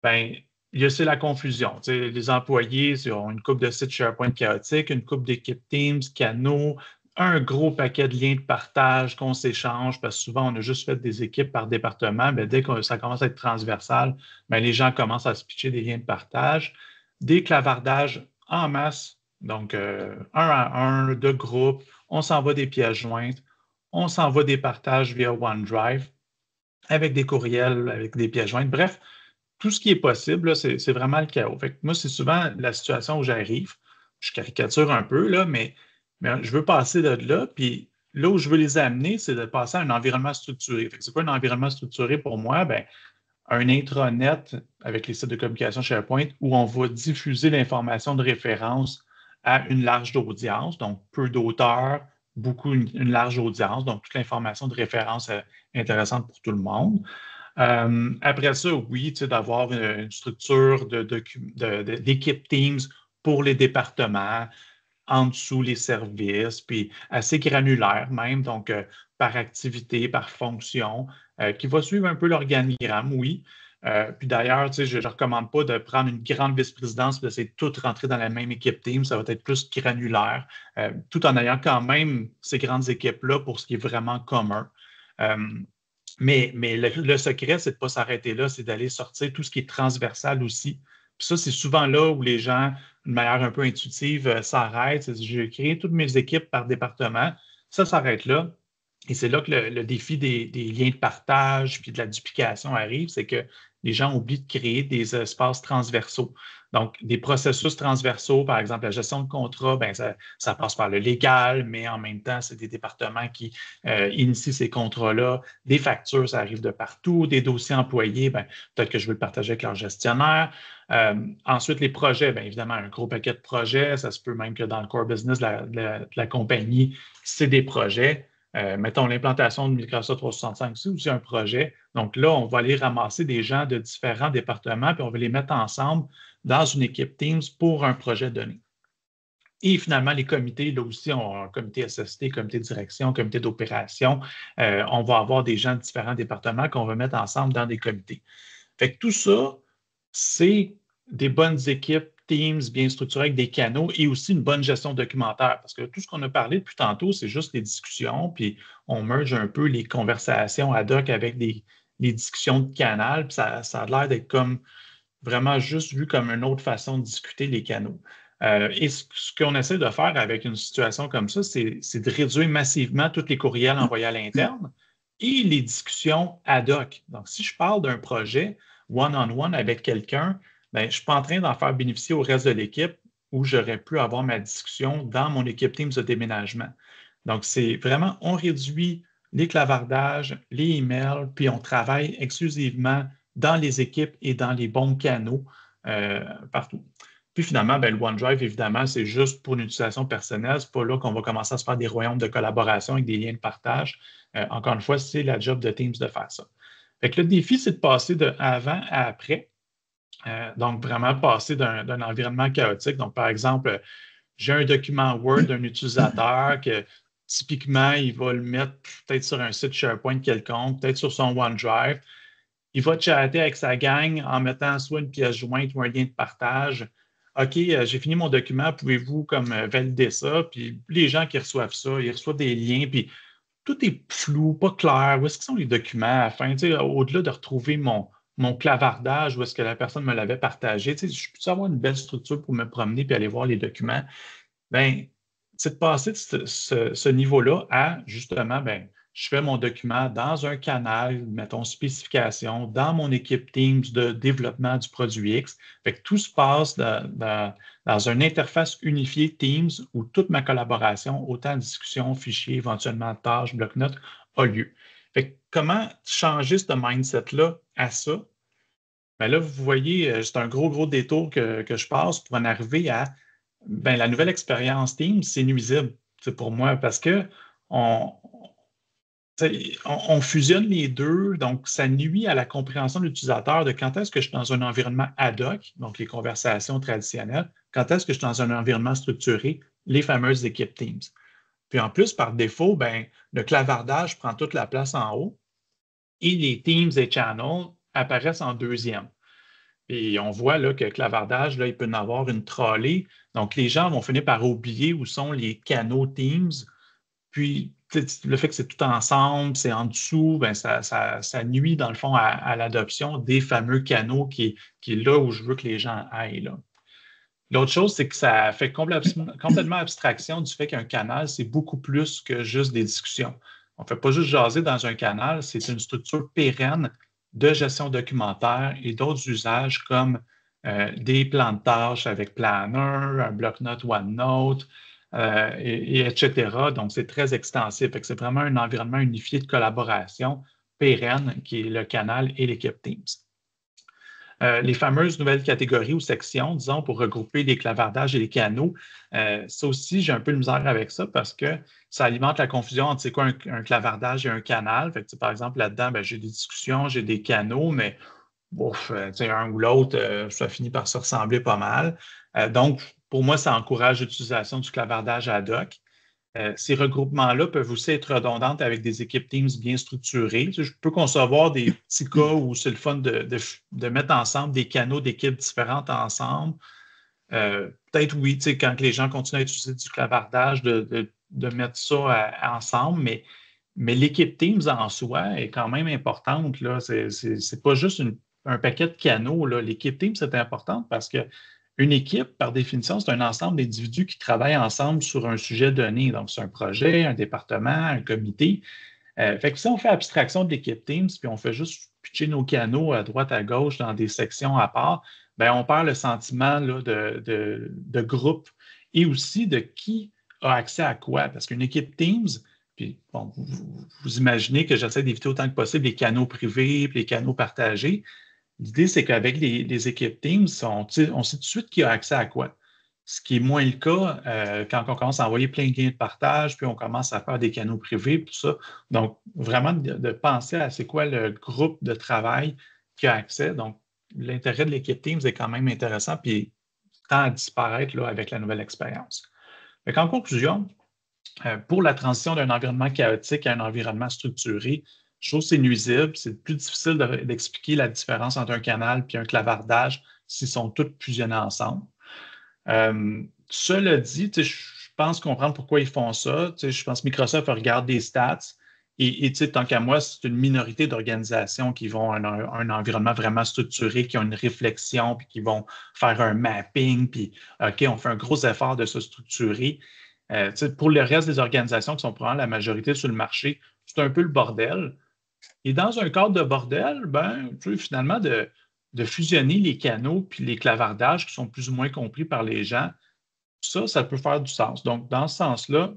c'est la confusion. T'sais, les employés ont une couple de sites SharePoint chaotiques, une couple d'équipes Teams, canaux, un gros paquet de liens de partage qu'on s'échange, parce que souvent, on a juste fait des équipes par département. Dès que ça commence à être transversal, les gens commencent à se pitcher des liens de partage. Des clavardages en masse, donc 1 à 1, de groupe, on s'envoie des pièces jointes, on s'envoie des partages via OneDrive, avec des courriels, avec des pièces jointes. Bref, tout ce qui est possible, c'est vraiment le chaos. Fait que moi, c'est souvent la situation où j'arrive. Je caricature un peu, là, mais je veux passer de là, puis là où je veux les amener, c'est de passer à un environnement structuré. Fait que c'est quoi un environnement structuré pour moi? Un intranet avec les sites de communication SharePoint où on va diffuser l'information de référence à une large audience, donc peu d'auteurs, une large audience, donc toute l'information de référence est intéressante pour tout le monde. Après ça, oui, d'avoir une structure d'équipe Teams pour les départements, en dessous les services, puis assez granulaire même, donc par activité, par fonction, qui va suivre un peu l'organigramme, oui. Puis d'ailleurs, je ne recommande pas de prendre une grande vice-présidence et d'essayer de tout rentrer dans la même équipe Teams. Ça va être plus granulaire, tout en ayant quand même ces grandes équipes-là pour ce qui est vraiment commun. Mais le secret, c'est de ne pas s'arrêter là, c'est d'aller sortir tout ce qui est transversal aussi Puis ça, c'est souvent là où les gens, d'une manière un peu intuitive, s'arrêtent. J'ai créé toutes mes équipes par département. Ça s'arrête là. Et c'est là que le défi des liens de partage puis de la duplication arrive, c'est que les gens oublient de créer des espaces transversaux. Donc, des processus transversaux, par exemple, la gestion de contrat, ben, ça passe par le légal, mais en même temps, c'est des départements qui initient ces contrats-là. Des factures, ça arrive de partout. Des dossiers employés, ben, peut-être que je veux le partager avec leur gestionnaire. Ensuite, les projets, bien évidemment, un gros paquet de projets. Ça se peut même que dans le core business de la compagnie, c'est des projets. Mettons l'implantation de Microsoft 365, c'est aussi un projet. Donc là, on va aller ramasser des gens de différents départements, puis on va les mettre ensemble dans une équipe Teams pour un projet donné. Et finalement, les comités, là aussi, on a un comité SST, comité de direction, comité d'opération. On va avoir des gens de différents départements qu'on va mettre ensemble dans des comités. Fait que tout ça, c'est des bonnes équipes Teams bien structurées avec des canaux et aussi une bonne gestion documentaire. Parce que tout ce qu'on a parlé depuis tantôt, c'est juste les discussions, puis on merge un peu les conversations ad hoc avec les discussions de canal, puis ça a l'air d'être comme vraiment juste vu comme une autre façon de discuter les canaux. Et ce qu'on essaie de faire avec une situation comme ça, c'est de réduire massivement tous les courriels envoyés à l'interne et les discussions ad hoc. Donc, si je parle d'un projet one-on-one avec quelqu'un, bien, je ne suis pas en train d'en faire bénéficier au reste de l'équipe où j'aurais pu avoir ma discussion dans mon équipe Teams de déménagement. Donc, c'est vraiment, on réduit les clavardages, les emails, puis on travaille exclusivement dans les équipes et dans les bons canaux partout. Puis finalement, bien, le OneDrive, évidemment, c'est juste pour une utilisation personnelle. Ce n'est pas là qu'on va commencer à se faire des royaumes de collaboration avec des liens de partage. Encore une fois, c'est la job de Teams de faire ça. Fait que le défi, c'est de passer de avant à après. Donc, vraiment passer d'un environnement chaotique. Donc, par exemple, j'ai un document Word d'un utilisateur que typiquement, il va le mettre peut-être sur un site SharePoint quelconque, peut-être sur son OneDrive. Il va chatter avec sa gang en mettant soit une pièce jointe ou un lien de partage. OK, j'ai fini mon document, pouvez-vous comme valider ça? Puis les gens qui reçoivent ça, ils reçoivent des liens, puis tout est flou, pas clair. Où est-ce qu'ils sont les documents afin, au-delà de retrouver mon clavardage, où est-ce que la personne me l'avait partagé, je peux avoir une belle structure pour me promener puis aller voir les documents. Bien, c'est de passer de ce niveau-là à, justement, bien, je fais mon document dans un canal, mettons spécification, dans mon équipe Teams de développement du produit X. Fait que tout se passe dans une interface unifiée Teams où toute ma collaboration, autant de discussions, fichiers, éventuellement tâches, bloc-notes, a lieu. Fait que comment changer ce mindset-là à ça? Bien là, vous voyez, c'est un gros détour que je passe pour en arriver à bien, la nouvelle expérience Teams, c'est nuisible pour moi parce que on fusionne les deux, donc ça nuit à la compréhension de l'utilisateur de quand est-ce que je suis dans un environnement ad hoc, donc les conversations traditionnelles, quand est-ce que je suis dans un environnement structuré, les fameuses équipes Teams. Puis en plus, par défaut, ben, le clavardage prend toute la place en haut et les Teams et Channels apparaissent en deuxième. Et on voit là, que le clavardage, là, il peut en avoir une trolley. Donc, les gens vont finir par oublier où sont les canaux Teams. Puis, le fait que c'est tout ensemble, c'est en dessous, ben ça nuit, dans le fond, à l'adoption des fameux canaux qui est là où je veux que les gens aillent. Là. L'autre chose, c'est que ça fait complètement abstraction du fait qu'un canal, c'est beaucoup plus que juste des discussions. On ne fait pas juste jaser dans un canal, c'est une structure pérenne de gestion documentaire et d'autres usages comme des plans de tâches avec Planner, un bloc-notes OneNote, etc. Donc, c'est très extensif. C'est vraiment un environnement unifié de collaboration pérenne qui est le canal et l'équipe Teams. Les fameuses nouvelles catégories ou sections, disons, pour regrouper les clavardages et les canaux, ça aussi, j'ai un peu de misère avec ça parce que ça alimente la confusion entre c'est quoi un clavardage et un canal. Fait que, par exemple, là-dedans, ben, j'ai des discussions, j'ai des canaux, mais un ou l'autre, ça finit par se ressembler pas mal. Donc, pour moi, ça encourage l'utilisation du clavardage ad hoc. Ces regroupements-là peuvent aussi être redondants avec des équipes Teams bien structurées. Je peux concevoir des petits cas où c'est le fun de mettre ensemble des canaux d'équipes différentes ensemble. Peut-être oui, quand les gens continuent à utiliser du clavardage, de mettre ça ensemble, mais l'équipe Teams en soi est quand même importante. Ce n'est pas juste un paquet de canaux. L'équipe Teams, c'est important parce qu'une équipe, par définition, c'est un ensemble d'individus qui travaillent ensemble sur un sujet donné. Donc, c'est un projet, un département, un comité. Fait que si on fait abstraction de l'équipe Teams, puis on fait juste pitcher nos canaux à droite, à gauche dans des sections à part, bien, on perd le sentiment là, de groupe et aussi de qui a accès à quoi. Parce qu'une équipe Teams, puis bon, vous imaginez que j'essaie d'éviter autant que possible les canaux privés puis les canaux partagés. L'idée, c'est qu'avec les équipes Teams, on sait tout de suite qui a accès à quoi. Ce qui est moins le cas quand on commence à envoyer plein de liens de partage, puis on commence à faire des canaux privés, tout ça. Donc, vraiment de penser à c'est quoi le groupe de travail qui a accès. Donc, l'intérêt de l'équipe Teams est quand même intéressant, puis tend à disparaître là, avec la nouvelle expérience. En conclusion, pour la transition d'un environnement chaotique à un environnement structuré, je trouve que c'est nuisible. C'est plus difficile d'expliquer la différence entre un canal et un clavardage s'ils sont tous fusionnés ensemble. Cela dit, je pense comprendre pourquoi ils font ça. Je pense que Microsoft regarde des stats et tant qu'à moi, c'est une minorité d'organisations qui vont à un environnement vraiment structuré, qui ont une réflexion, puis qui vont faire un mapping, puis OK, on fait un gros effort de se structurer. Pour le reste des organisations qui sont probablement la majorité sur le marché, c'est un peu le bordel. Et dans un cadre de bordel, finalement, de fusionner les canaux puis les clavardages qui sont plus ou moins compris par les gens, ça peut faire du sens. Donc, dans ce sens-là,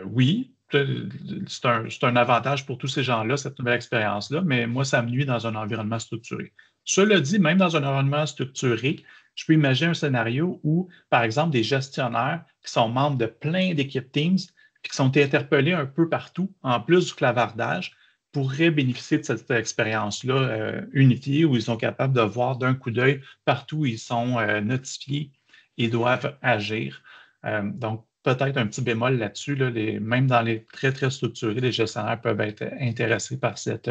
oui, c'est un avantage pour tous ces gens-là, cette nouvelle expérience-là, mais moi, ça me nuit dans un environnement structuré. Cela dit, même dans un environnement structuré, je peux imaginer un scénario où, par exemple, des gestionnaires qui sont membres de plein d'équipes Teams et qui sont interpellés un peu partout, en plus du clavardage, pourraient bénéficier de cette expérience-là unifiée où ils sont capables de voir d'un coup d'œil partout où ils sont notifiés et doivent agir. Donc, peut-être un petit bémol là-dessus. Même dans les très, très structurés, les gestionnaires peuvent être intéressés par cette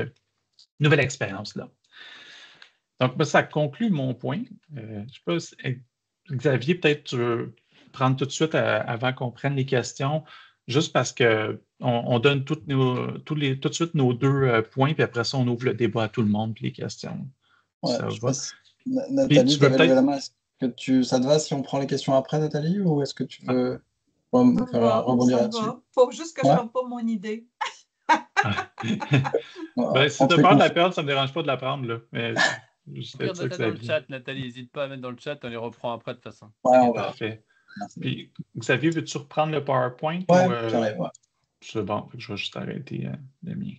nouvelle expérience-là. Donc, ça conclut mon point. Je ne sais pas, Xavier, peut-être tu veux prendre tout de suite avant qu'on prenne les questions, juste parce qu'on donne tout de suite nos 2 points, puis après ça, on ouvre le débat à tout le monde, puis les questions. Ouais, ça va. Nathalie, tu avais levé la main. Est-ce que ça te va si on prend les questions après, Nathalie, ou est-ce que tu veux rebondir là-dessus? Il faut juste que je ne perde pas mon idée. Si tu as peur de la perdre, ça ne me dérange pas de la prendre. Là. Mais dans le chat, Nathalie, n'hésite pas à mettre dans le chat, on les reprend après de toute façon. Ouais, parfait. Puis, Xavier, veux-tu reprendre le PowerPoint? Ouais, c'est bon, je vais juste arrêter le mien.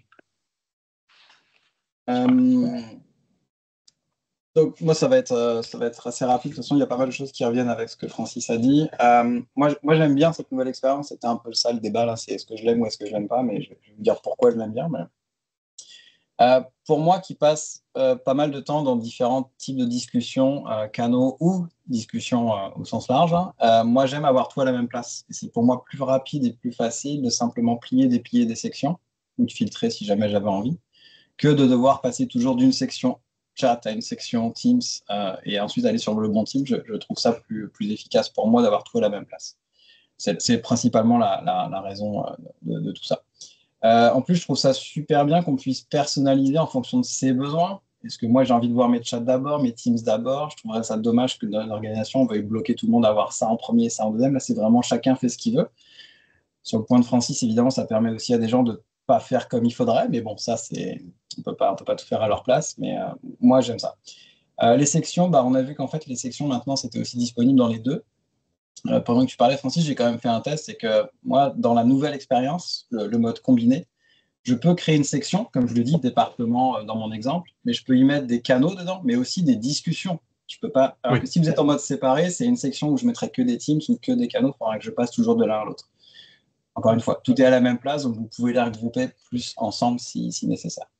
Donc, moi, ça va être assez rapide. De toute façon, il y a pas mal de choses qui reviennent avec ce que Francis a dit. Moi, j'aime bien cette nouvelle expérience. C'était un peu ça le débat, là. C'est est-ce que je l'aime ou est-ce que je l'aime pas, mais je vais vous dire pourquoi je l'aime bien. Mais... pour moi, qui passe pas mal de temps dans différents types de discussions, canaux ou discussions au sens large, moi, j'aime avoir tout à la même place. Et c'est pour moi plus rapide et plus facile de simplement déplier des sections ou de filtrer si jamais j'avais envie, que de devoir passer toujours d'une section chat à une section Teams et ensuite aller sur le bon Teams. Je trouve ça plus efficace pour moi d'avoir tout à la même place. C'est principalement la raison de tout ça. En plus, je trouve ça super bien qu'on puisse personnaliser en fonction de ses besoins. Est-ce que moi, j'ai envie de voir mes chats d'abord, mes Teams d'abord? Je trouverais ça dommage que dans l'organisation, on veuille bloquer tout le monde à avoir ça en premier et ça en deuxième. Là, c'est vraiment chacun fait ce qu'il veut. Sur le point de Francis, évidemment, ça permet aussi à des gens de ne pas faire comme il faudrait. Mais bon, ça, on peut pas tout faire à leur place. Mais moi, j'aime ça. Les sections, on a vu qu'en fait, les sections, maintenant, c'était aussi disponible dans les deux. Pendant que tu parlais, Francis, j'ai quand même fait un test. C'est que moi, dans la nouvelle expérience, le mode combiné, je peux créer une section, comme je le dis, département dans mon exemple, mais je peux y mettre des canaux dedans, mais aussi des discussions. Je peux pas. Alors que si vous êtes en mode séparé, c'est une section où je mettrai que des Teams ou que des canaux. Il faudra que je passe toujours de l'un à l'autre. Encore une fois, tout est à la même place, donc vous pouvez les regrouper plus ensemble si nécessaire.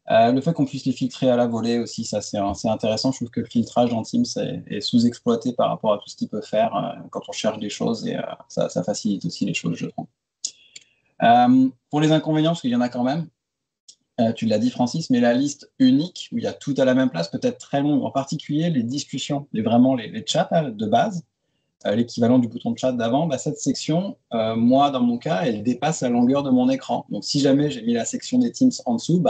Le fait qu'on puisse les filtrer à la volée aussi, ça c'est intéressant. Je trouve que le filtrage en Teams est sous-exploité par rapport à tout ce qu'il peut faire quand on cherche des choses et ça facilite aussi les choses, je trouve. Pour les inconvénients, parce qu'il y en a quand même, tu l'as dit Francis, mais la liste unique où il y a tout à la même place peut être très longue, en particulier les discussions, vraiment les chats de base, l'équivalent du bouton de chat d'avant, cette section, moi dans mon cas, elle dépasse la longueur de mon écran. Donc si jamais j'ai mis la section des Teams en dessous,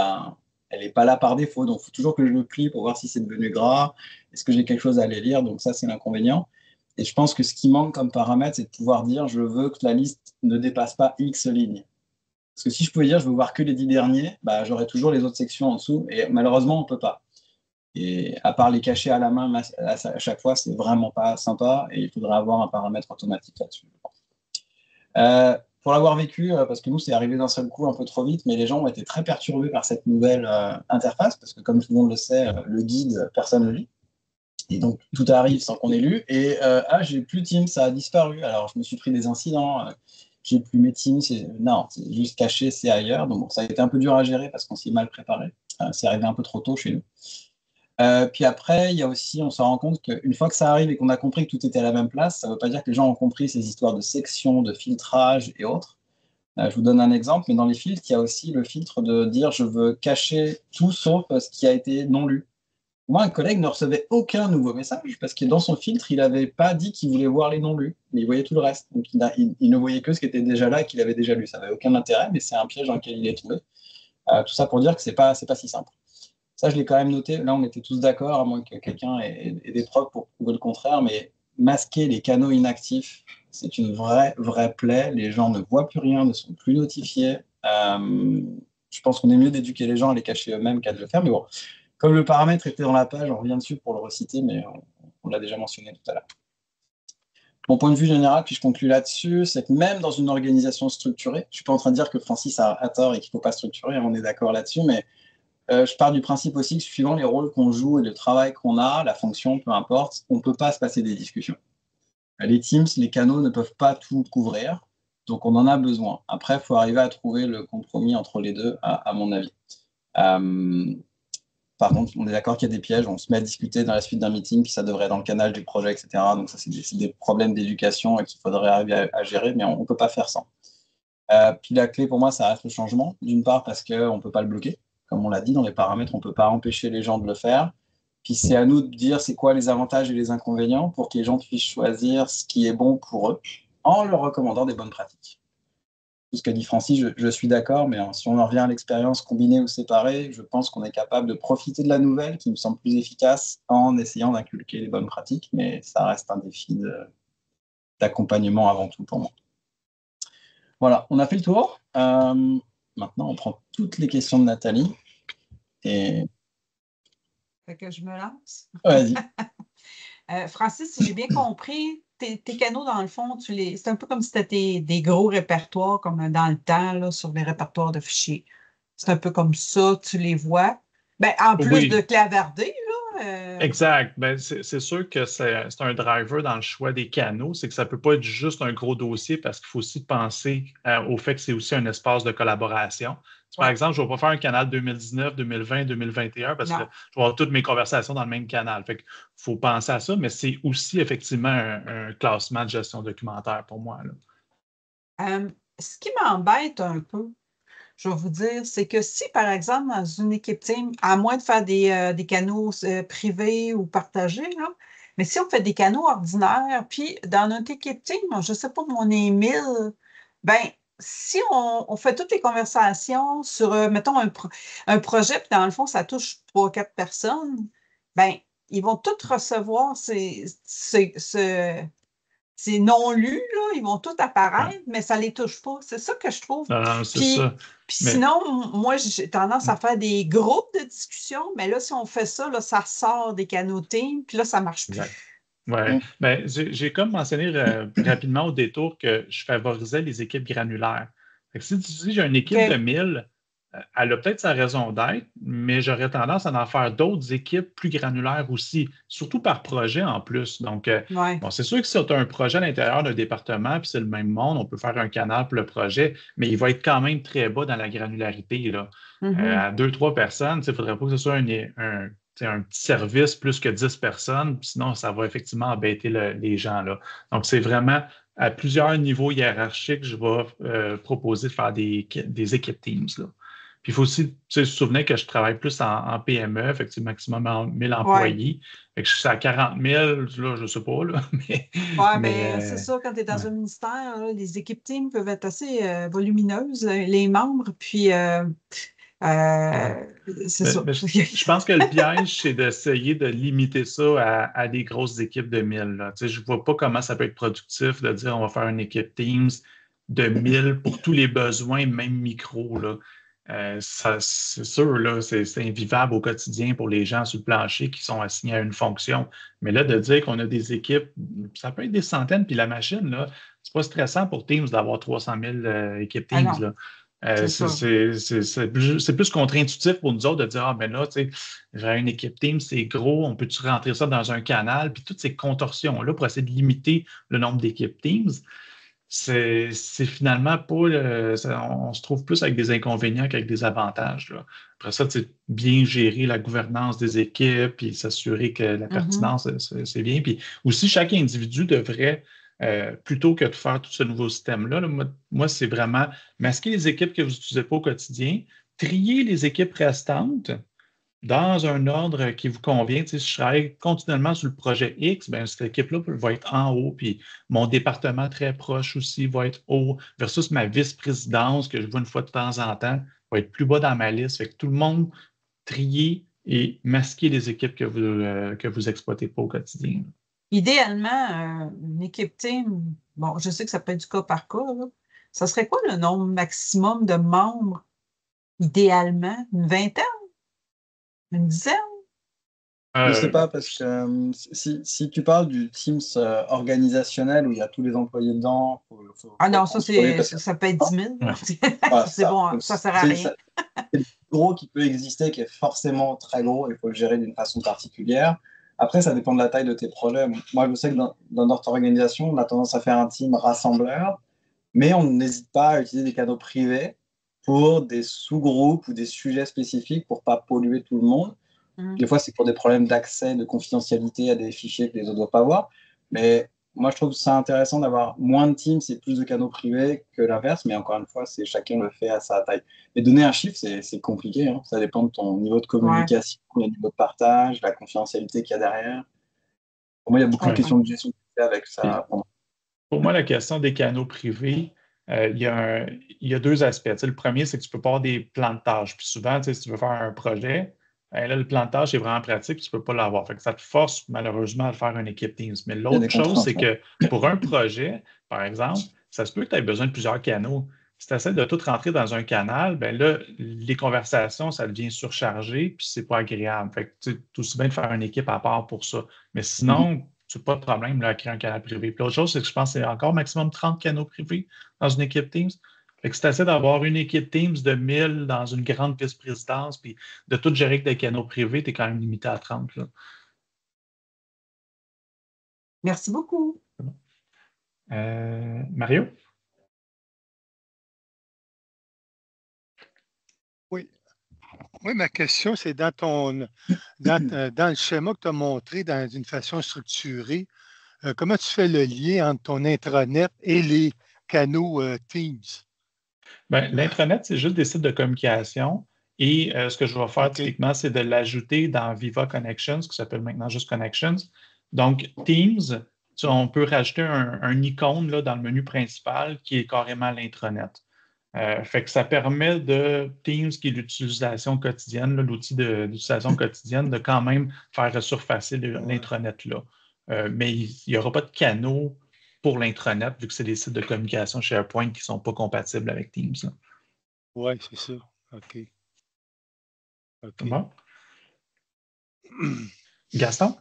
n'est pas là par défaut. Donc, il faut toujours que je le plie pour voir si c'est devenu gras. Est-ce que j'ai quelque chose à aller lire? Donc, ça, c'est l'inconvénient. Et je pense que ce qui manque comme paramètre, c'est de pouvoir dire je veux que la liste ne dépasse pas X lignes. Parce que si je pouvais dire je veux voir que les 10 derniers, bah, j'aurais toujours les autres sections en dessous. Et malheureusement, on ne peut pas. Et à part les cacher à la main à chaque fois, c'est vraiment pas sympa. Et il faudrait avoir un paramètre automatique là-dessus. Pour l'avoir vécu, parce que nous, c'est arrivé d'un seul coup un peu trop vite, mais les gens ont été très perturbés par cette nouvelle interface, parce que comme tout le monde le sait, le guide, personne ne le lit. Et donc, tout arrive sans qu'on ait lu. Et j'ai plus Teams, ça a disparu. Alors, je me suis pris des incidents. J'ai plus mes Teams. Non, c'est juste caché, c'est ailleurs. Donc, bon, ça a été un peu dur à gérer parce qu'on s'y est mal préparé. C'est arrivé un peu trop tôt chez nous. Puis après, il y a aussi, on se rend compte qu'une fois que ça arrive et qu'on a compris que tout était à la même place, ça ne veut pas dire que les gens ont compris ces histoires de sections, de filtrage et autres. Je vous donne un exemple, mais dans les filtres, il y a aussi le filtre de dire je veux cacher tout sauf ce qui a été non lu. Moi, un collègue ne recevait aucun nouveau message parce que dans son filtre, il n'avait pas dit qu'il voulait voir les non lus, mais il voyait tout le reste. Donc, il ne voyait que ce qui était déjà là et qu'il avait déjà lu. Ça n'avait aucun intérêt, mais c'est un piège dans lequel il est tombé. Tout ça pour dire que ce n'est pas si simple. Ça, je l'ai quand même noté. Là, on était tous d'accord, à moins que quelqu'un ait des preuves pour prouver le contraire, mais masquer les canaux inactifs, c'est une vraie plaie. Les gens ne voient plus rien, ne sont plus notifiés. Je pense qu'on est mieux d'éduquer les gens à les cacher eux-mêmes qu'à de le faire. Mais bon, comme le paramètre était dans la page, on revient dessus pour le reciter, mais on l'a déjà mentionné tout à l'heure. Mon point de vue général, puis je conclue là-dessus, c'est que même dans une organisation structurée, je ne suis pas en train de dire que Francis a tort et qu'il ne faut pas structurer, on est d'accord là-dessus, mais je pars du principe aussi que suivant les rôles qu'on joue et le travail qu'on a, la fonction, peu importe, on ne peut pas se passer des discussions. Les Teams, les canaux ne peuvent pas tout couvrir, donc on en a besoin. Après, il faut arriver à trouver le compromis entre les deux, à mon avis. Par contre, on est d'accord qu'il y a des pièges, on se met à discuter dans la suite d'un meeting, puis ça devrait être dans le canal du projet, etc. Donc ça, c'est des problèmes d'éducation qu'il faudrait arriver à gérer, mais on ne peut pas faire sans. Puis la clé pour moi, ça reste le changement. D'une part parce qu'on ne peut pas le bloquer. Comme on l'a dit, dans les paramètres, on ne peut pas empêcher les gens de le faire. Puis c'est à nous de dire c'est quoi les avantages et les inconvénients pour que les gens puissent choisir ce qui est bon pour eux en leur recommandant des bonnes pratiques. Tout ce qu'a dit Francis, je suis d'accord, mais si on en revient à l'expérience combinée ou séparée, je pense qu'on est capable de profiter de la nouvelle qui me semble plus efficace en essayant d'inculquer les bonnes pratiques, mais ça reste un défi d'accompagnement avant tout pour moi. Voilà, on a fait le tour. Maintenant, on prend toutes les questions de Nathalie. Et... Fait que je me lance. Vas-y. Francis, si j'ai bien compris, tes canaux, dans le fond, c'est un peu comme si c'était des gros répertoires, comme dans le temps, là, sur les répertoires de fichiers. C'est un peu comme ça, tu les vois. Ben, en plus de clavarder, là. Exact. Ben, c'est sûr que c'est un driver dans le choix des canaux. C'est que ça ne peut pas être juste un gros dossier parce qu'il faut aussi penser au fait que c'est aussi un espace de collaboration. Par exemple, je ne vais pas faire un canal 2019, 2020, 2021 parce que je vais avoir toutes mes conversations dans le même canal. Fait qu'il faut penser à ça, mais c'est aussi effectivement un classement de gestion documentaire pour moi, là. Ce qui m'embête un peu, je vais vous dire, c'est que si, par exemple, dans une équipe team, à moins de faire des canaux privés ou partagés, là, mais si on fait des canaux ordinaires, puis dans notre équipe team, je ne sais pas, on est 1000, ben si on fait toutes les conversations sur, mettons, un projet, puis dans le fond, ça touche 3-4 personnes, ben ils vont tous recevoir ces non-lus, là, ils vont tous apparaître, mais ça ne les touche pas. C'est ça que je trouve. Non, c'est ça. Puis sinon, moi, j'ai tendance à faire des groupes de discussion, mais là, si on fait ça, là, ça sort des canaux Teams, puis là, ça ne marche plus. Oui. Ben, j'ai comme mentionné rapidement au détour que je favorisais les équipes granulaires. Fait que si tu dis j'ai une équipe de 1000, elle a peut-être sa raison d'être, mais j'aurais tendance à en faire d'autres équipes plus granulaires aussi, surtout par projet en plus. Donc, bon, c'est sûr que si tu as un projet à l'intérieur d'un département, puis c'est le même monde, on peut faire un canal pour le projet, mais il va être quand même très bas dans la granularité, là. À 2-3 personnes, il ne faudrait pas que ce soit un petit service plus que 10 personnes, sinon ça va effectivement embêter les gens, là. Donc, c'est vraiment à plusieurs niveaux hiérarchiques, je vais proposer de faire des équipes Teams, là. Puis il faut aussi se souvenir que je travaille plus en PME, fait que c'est maximum 1000 employés. Fait que je suis à 40 000, là, je ne sais pas. Là, mais c'est ça, quand tu es dans un ministère, là, les équipes Teams peuvent être assez volumineuses, les membres. Puis c'est ça. Je pense que le piège, c'est d'essayer de limiter ça à des grosses équipes de 1000. Là. Je ne vois pas comment ça peut être productif de dire on va faire une équipe Teams de 1000 pour tous les besoins, même micro. Là. C'est sûr, là, c'est invivable au quotidien pour les gens sur le plancher qui sont assignés à une fonction. Mais là, de dire qu'on a des équipes, ça peut être des centaines, puis la machine, là, c'est pas stressant pour Teams d'avoir 300 000 équipes Teams. Là. C'est plus contre-intuitif pour nous autres de dire, ah ben là, tu sais, j'ai une équipe Teams, c'est gros, on peut-tu rentrer ça dans un canal, puis toutes ces contorsions-là pour essayer de limiter le nombre d'équipes Teams. C'est finalement pas. On se trouve plus avec des inconvénients qu'avec des avantages. Là. Après ça, bien gérer la gouvernance des équipes puis s'assurer que la pertinence, c'est bien. Puis aussi, chaque individu devrait, plutôt que de faire tout ce nouveau système-là, moi, c'est vraiment masquer les équipes que vous n'utilisez pas au quotidien, trier les équipes restantes dans un ordre qui vous convient. Si je travaille continuellement sur le projet X, bien, cette équipe-là va être en haut, puis mon département très proche aussi va être haut, versus ma vice-présidence que je vois une fois de temps en temps va être plus bas dans ma liste. Fait que tout le monde trier et masquer les équipes que vous exploitez pas au quotidien. Idéalement, une équipe team, bon, je sais que ça peut être du cas par cas, là. Ça serait quoi le nombre maximum de membres, idéalement? Une vingtaine? Une dizaine? Je ne sais pas, parce que si tu parles du Teams organisationnel où il y a tous les employés dedans. Non, ça peut être 10 000. C'est bon, ça ne sert à rien. C'est le plus gros qui peut exister, qui est forcément très gros, il faut le gérer d'une façon particulière. Après, ça dépend de la taille de tes projets. Moi, je sais que dans notre organisation, on a tendance à faire un team rassembleur, mais on n'hésite pas à utiliser des canaux privés pour des sous-groupes ou des sujets spécifiques pour ne pas polluer tout le monde. Des fois, c'est pour des problèmes d'accès, de confidentialité à des fichiers que les autres ne doivent pas voir. Mais moi, je trouve ça intéressant d'avoir moins de teams et plus de canaux privés que l'inverse. Mais encore une fois, chacun le fait à sa taille. Mais donner un chiffre, c'est compliqué. Hein. Ça dépend de ton niveau de communication, le niveau de partage, la confidentialité qu'il y a derrière. Pour moi, il y a beaucoup de questions de gestion avec ça. Pour moi, la question des canaux privés, il y a deux aspects. Le premier, c'est que tu peux pas avoir des plans de tâches. Puis souvent, si tu veux faire un projet, là, le plan de tâche est vraiment pratique, tu ne peux pas l'avoir. Fait que ça te force malheureusement à faire une équipe Teams. Mais l'autre chose, c'est que pour un projet, par exemple, ça se peut que tu aies besoin de plusieurs canaux. Si tu essaies de tout rentrer dans un canal, bien là, les conversations, ça devient surchargé, puis c'est pas agréable. Fait que tu es aussi bien de faire une équipe à part pour ça. Mais sinon, tu n'as pas de problème là, à créer un canal privé. Puis l'autre chose, c'est que je pense que c'est encore maximum 30 canaux privés dans une équipe Teams. Fait que c'est assez d'avoir une équipe Teams de 1000 dans une grande vice-présidence, puis de tout gérer avec des canaux privés, tu es quand même limité à 30. Là. Merci beaucoup. Mario? Oui. Oui, ma question, c'est dans le schéma que tu as montré d'une façon structurée, comment tu fais le lien entre ton intranet et les canaux Teams? Bien, l'intranet, c'est juste des sites de communication. Et ce que je vais faire typiquement, c'est de l'ajouter dans Viva Connections, qui s'appelle maintenant juste Connections. Donc, Teams, on peut rajouter un icône là, dans le menu principal qui est carrément l'intranet. Fait que ça permet de Teams, qui est l'utilisation quotidienne, l'outil d'utilisation quotidienne, de quand même faire surfacer l'intranet là. Mais il n'y aura pas de canaux pour l'intranet, vu que c'est des sites de communication SharePoint qui ne sont pas compatibles avec Teams. Oui, c'est ça. OK. Bon. Gaston?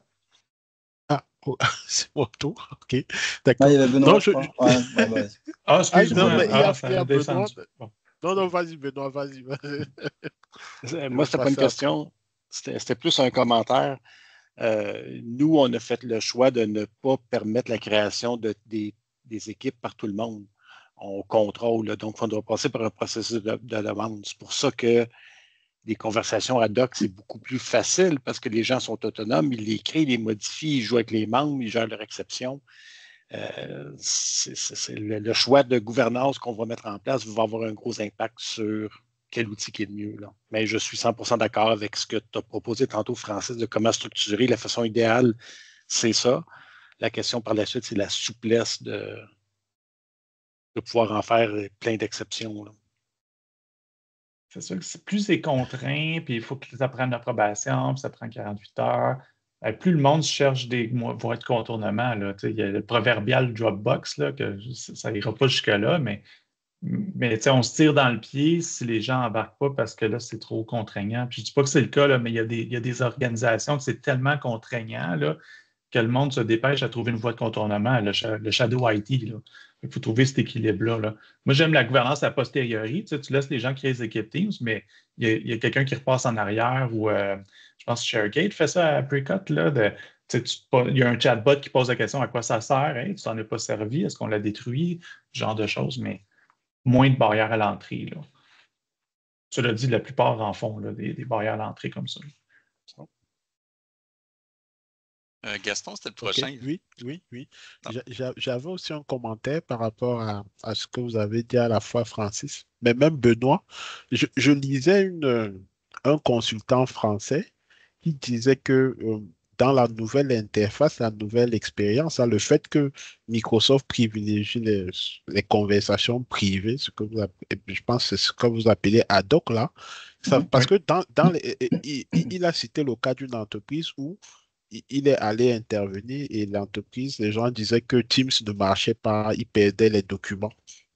C'est mon tour. OK. D'accord. Il y avait Benoît. Excuse-moi. Non, vas-y, Benoît, vas-y. Moi, c'était pas une question. C'était plus un commentaire. Nous, on a fait le choix de ne pas permettre la création des équipes par tout le monde. On contrôle, donc on doit passer par un processus de demande. C'est pour ça que les conversations ad hoc, c'est beaucoup plus facile parce que les gens sont autonomes, ils les créent, ils les modifient, ils jouent avec les membres, ils gèrent leur exception. C'est le choix de gouvernance qu'on va mettre en place va avoir un gros impact sur quel outil qui est le mieux. Là. Mais je suis 100% d'accord avec ce que tu as proposé tantôt, Francis, de comment structurer. La façon idéale, c'est ça. La question par la suite, c'est la souplesse de pouvoir en faire plein d'exceptions. c'est sûr que plus c'est contraint, puis il faut que ça prenne l'approbation, puis ça prend 48 heures. Plus le monde cherche des voies de contournement, là, il y a le proverbial Dropbox, là, que ça n'ira pas jusque-là, mais on se tire dans le pied si les gens n'embarquent pas parce que là, c'est trop contraignant. Puis je ne dis pas que c'est le cas, là, mais il y a des organisations que c'est tellement contraignant là, que le monde se dépêche à trouver une voie de contournement, le shadow IT. Là. Il faut trouver cet équilibre-là. Là. Moi, j'aime la gouvernance a posteriori. Tu laisses les gens créer des équipes Teams, mais il y a quelqu'un qui repasse en arrière ou je pense que ShareGate fait ça à Precut. Là, il y a un chatbot qui pose la question à quoi ça sert, hein? Tu t'en as pas servi, est-ce qu'on l'a détruit, ce genre de choses, mais moins de barrières à l'entrée. Là. Cela dit, la plupart en font là, des barrières à l'entrée comme ça. Gaston, c'était le prochain. Okay. Oui. J'avais aussi un commentaire par rapport à ce que vous avez dit à la fois, Francis, mais même Benoît. Je lisais un consultant français qui disait que dans la nouvelle interface, la nouvelle expérience, le fait que Microsoft privilégie les conversations privées, je pense que c'est ce que vous appelez ad hoc là, parce que il a cité le cas d'une entreprise où il est allé intervenir et l'entreprise, les gens disaient que Teams ne marchait pas, ils perdaient les documents.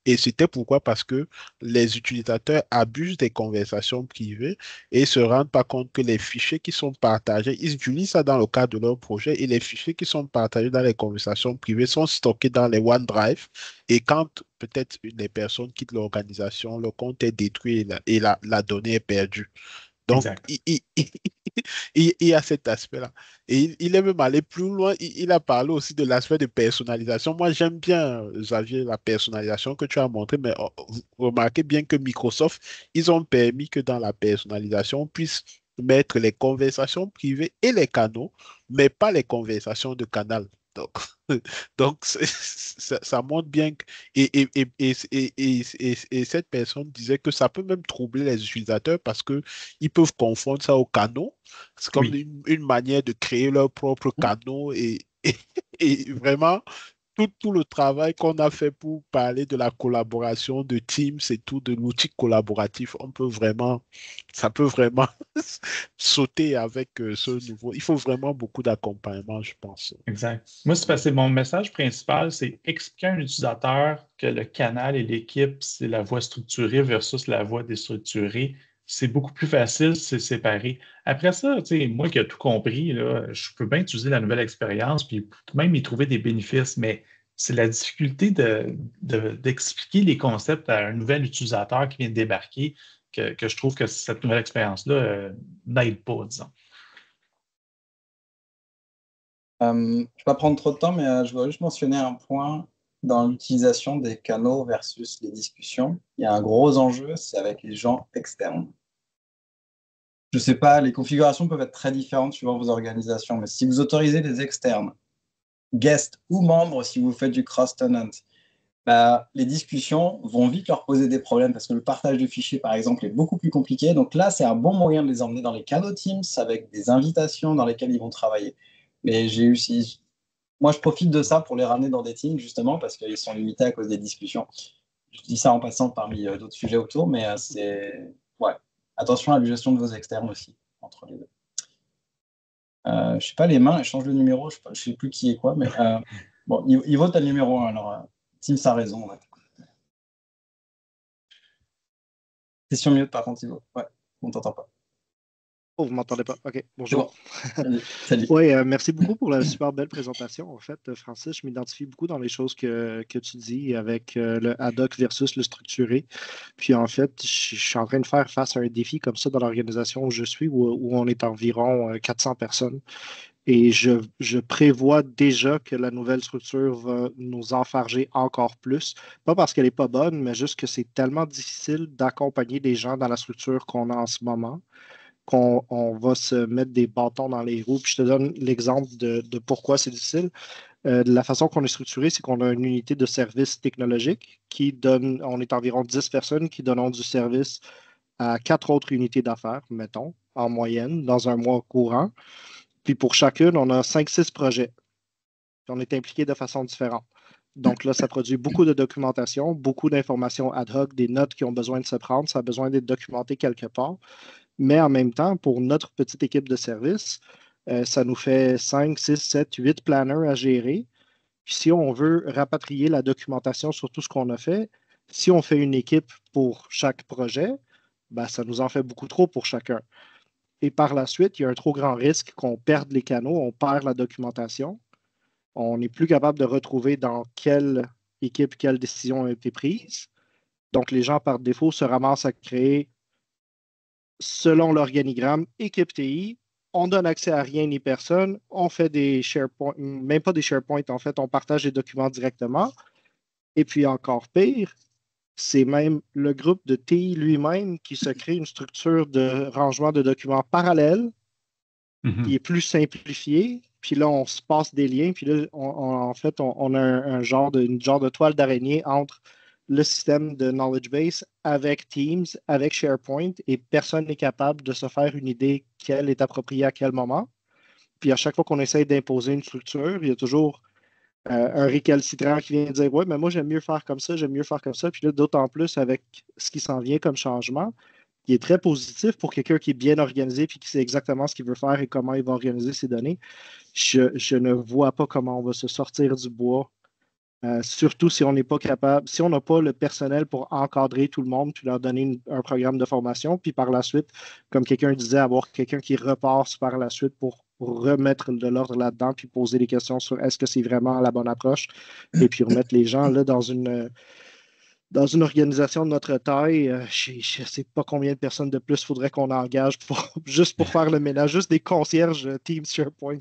Et c'était pourquoi? Parce que les utilisateurs abusent des conversations privées et ne se rendent pas compte que les fichiers qui sont partagés, ils utilisent ça dans le cadre de leur projet et les fichiers qui sont partagés dans les conversations privées sont stockés dans les OneDrive. Et quand peut-être les personnes quittent l'organisation, le compte est détruit et la donnée est perdue. Donc, il y a cet aspect-là. Et il est même allé plus loin. Il a parlé aussi de l'aspect de personnalisation. Moi, j'aime bien, Xavier, la personnalisation que tu as montrée, mais remarquez bien que Microsoft, ils ont permis que dans la personnalisation, on puisse mettre les conversations privées et les canaux, mais pas les conversations de canal. Donc ça montre bien que... Et cette personne disait que ça peut même troubler les utilisateurs parce qu'ils peuvent confondre ça aux canaux. C'est comme une manière de créer leur propre canaux et vraiment... Tout le travail qu'on a fait pour parler de la collaboration de Teams et tout, de l'outil collaboratif, ça peut vraiment sauter avec ce nouveau. Il faut vraiment beaucoup d'accompagnement, je pense. Exact. Moi, c'est parce que mon message principal, c'est expliquer à un utilisateur que le canal et l'équipe, c'est la voie structurée versus la voie déstructurée. C'est beaucoup plus facile, c'est séparé. Après ça, moi qui ai tout compris, là, je peux bien utiliser la nouvelle expérience puis même y trouver des bénéfices, mais c'est la difficulté d'expliquer les concepts à un nouvel utilisateur qui vient de débarquer que je trouve que cette nouvelle expérience-là n'aide pas, disons. Je ne vais pas prendre trop de temps, mais je voudrais juste mentionner un point dans l'utilisation des canaux versus les discussions. Il y a un gros enjeu, c'est avec les gens externes. Je ne sais pas, les configurations peuvent être très différentes suivant vos organisations, mais si vous autorisez les externes, guests ou membres, si vous faites du cross-tenant, les discussions vont vite leur poser des problèmes parce que le partage de fichiers, par exemple, est beaucoup plus compliqué. Donc là, c'est un bon moyen de les emmener dans les canaux Teams avec des invitations dans lesquelles ils vont travailler. Mais moi, je profite de ça pour les ramener dans des teams, justement, parce qu'ils sont limités à cause des discussions. Je dis ça en passant parmi d'autres sujets autour, mais attention à la gestion de vos externes aussi, entre les deux. Je ne sais pas, les mains, elles changent le numéro, je ne sais plus qui est quoi, mais bon, il vote à le numéro 1, alors Teams a raison. Ouais. Question mute, par contre, Ivo. Ouais, on ne t'entend pas. Oh, vous ne m'entendez pas. OK, bonjour. Bon. Salut. Oui, merci beaucoup pour la super belle présentation. En fait, Francis, je m'identifie beaucoup dans les choses que tu dis avec le ad hoc versus le structuré. Puis en fait, je suis en train de faire face à un défi comme ça dans l'organisation où je suis, où on est environ 400 personnes. Et je prévois déjà que la nouvelle structure va nous enfarger encore plus. Pas parce qu'elle n'est pas bonne, mais juste que c'est tellement difficile d'accompagner des gens dans la structure qu'on a en ce moment qu'on va se mettre des bâtons dans les roues. Puis je te donne l'exemple de pourquoi c'est difficile. La façon qu'on est structuré, c'est qu'on a une unité de service technologique on est environ 10 personnes qui donnent du service à 4 autres unités d'affaires, mettons, en moyenne, dans un mois courant. Puis pour chacune, on a 5-6 projets. Puis on est impliqué de façon différente. Donc là, ça produit beaucoup de documentation, beaucoup d'informations ad hoc, des notes qui ont besoin de se prendre, ça a besoin d'être documenté quelque part. Mais en même temps, pour notre petite équipe de service, ça nous fait 5, 6, 7, 8 planners à gérer. Puis si on veut rapatrier la documentation sur tout ce qu'on a fait, si on fait une équipe pour chaque projet, ben, ça nous en fait beaucoup trop pour chacun. Et par la suite, il y a un trop grand risque qu'on perde les canaux, on perd la documentation. On n'est plus capable de retrouver dans quelle équipe, quelle décision a été prise. Donc, les gens, par défaut, se ramassent à créer, selon l'organigramme, équipe TI. On donne accès à rien ni personne. On fait des SharePoint, même pas des SharePoint, en fait, on partage les documents directement. Et puis, encore pire, c'est même le groupe de TI lui-même qui se crée une structure de rangement de documents parallèle qui est plus simplifiée. Puis là, on se passe des liens. Puis là, en fait, on a une genre de toile d'araignée entre le système de knowledge base avec Teams, avec SharePoint, et personne n'est capable de se faire une idée quelle est appropriée à quel moment. Puis à chaque fois qu'on essaye d'imposer une structure, il y a toujours un récalcitrant qui vient dire « Ouais, mais moi, j'aime mieux faire comme ça, j'aime mieux faire comme ça. » Puis là, d'autant plus avec ce qui s'en vient comme changement, qui est très positif pour quelqu'un qui est bien organisé et qui sait exactement ce qu'il veut faire et comment il va organiser ses données. Je ne vois pas comment on va se sortir du bois, surtout si on n'est pas capable, si on n'a pas le personnel pour encadrer tout le monde, puis leur donner un programme de formation, puis par la suite, comme quelqu'un disait, avoir quelqu'un qui repasse par la suite pour remettre de l'ordre là-dedans, puis poser des questions sur est-ce que c'est vraiment la bonne approche, et puis remettre les gens là dans une organisation de notre taille, je ne sais pas combien de personnes de plus il faudrait qu'on engage juste pour faire le ménage, juste des concierges Teams SharePoint.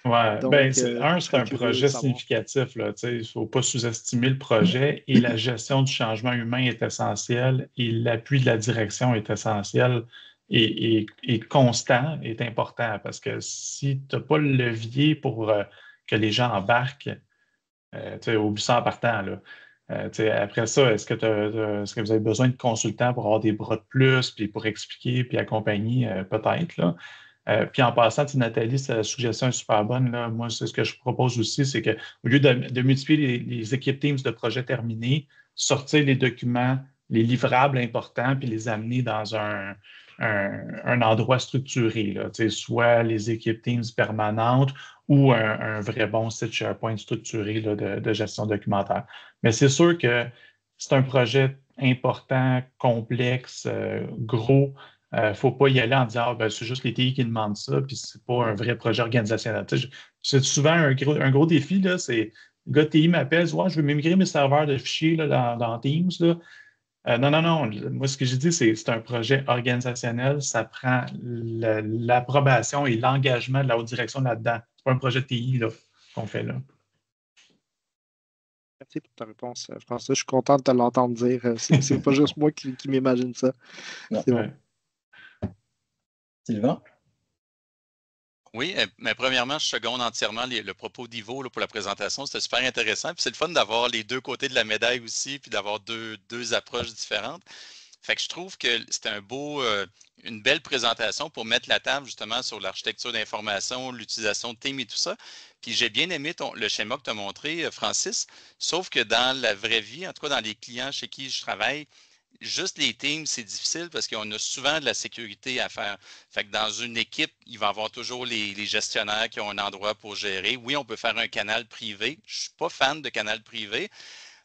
Ouais, ben, c'est un projet significatif. Il ne faut pas sous-estimer le projet et la gestion du changement humain est essentielle et l'appui de la direction est essentiel et constant est important parce que si tu n'as pas le levier pour que les gens embarquent, au but en partant, là. Après ça, est-ce que vous avez besoin de consultants pour avoir des bras de plus, puis pour expliquer, puis accompagner, peut-être, là. Puis en passant, Nathalie, sa suggestion est super bonne. Là. Moi, c'est ce que je propose aussi, c'est qu'au lieu de multiplier les équipes Teams de projets terminés, sortir les documents, les livrables importants, puis les amener dans un endroit structuré, là, soit les équipes Teams permanentes ou un vrai bon site SharePoint structuré là, de gestion documentaire. Mais c'est sûr que c'est un projet important, complexe, gros. Il ne faut pas y aller en disant ben, c'est juste les TI qui demandent ça, puis c'est pas un vrai projet organisationnel. C'est souvent un gros défi. Là, c'est le gars de TI m'appelle, ouais, je veux migrer mes serveurs de fichiers là, dans Teams. Là. Non. Moi, ce que j'ai dit, c'est un projet organisationnel. Ça prend l'approbation et l'engagement de la haute direction là-dedans. C'est pas un projet de TI qu'on fait là. Merci pour ta réponse, François. Je suis content de te l'entendre dire. C'est pas juste moi qui m'imagine ça. C'est bon. Sylvain? Oui, mais premièrement, je seconde entièrement le propos d'Ivo pour la présentation. C'était super intéressant. Puis c'est le fun d'avoir les deux côtés de la médaille aussi, puis d'avoir deux approches différentes. Fait que je trouve que c'était une belle présentation pour mettre la table justement sur l'architecture d'information, l'utilisation de Teams et tout ça. Puis j'ai bien aimé le schéma que tu as montré, Francis, sauf que dans la vraie vie, en tout cas dans les clients chez qui je travaille, juste les Teams, c'est difficile parce qu'on a souvent de la sécurité à faire. Fait que dans une équipe, il va y avoir toujours les gestionnaires qui ont un endroit pour gérer. Oui, on peut faire un canal privé. Je ne suis pas fan de canal privé,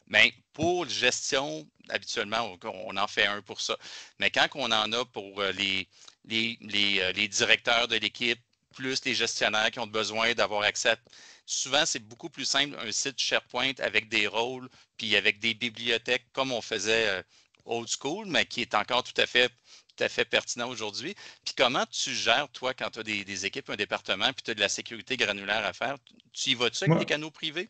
mais pour gestion, habituellement, on en fait un pour ça. Mais quand on en a pour les directeurs de l'équipe, plus les gestionnaires qui ont besoin d'avoir accès souvent, c'est beaucoup plus simple, un site SharePoint avec des rôles, puis avec des bibliothèques comme on faisait old school, mais qui est encore tout à fait pertinent aujourd'hui. Puis comment tu gères, toi, quand tu as des équipes, un département, puis tu as de la sécurité granulaire à faire? Tu y vas-tu avec des canaux privés?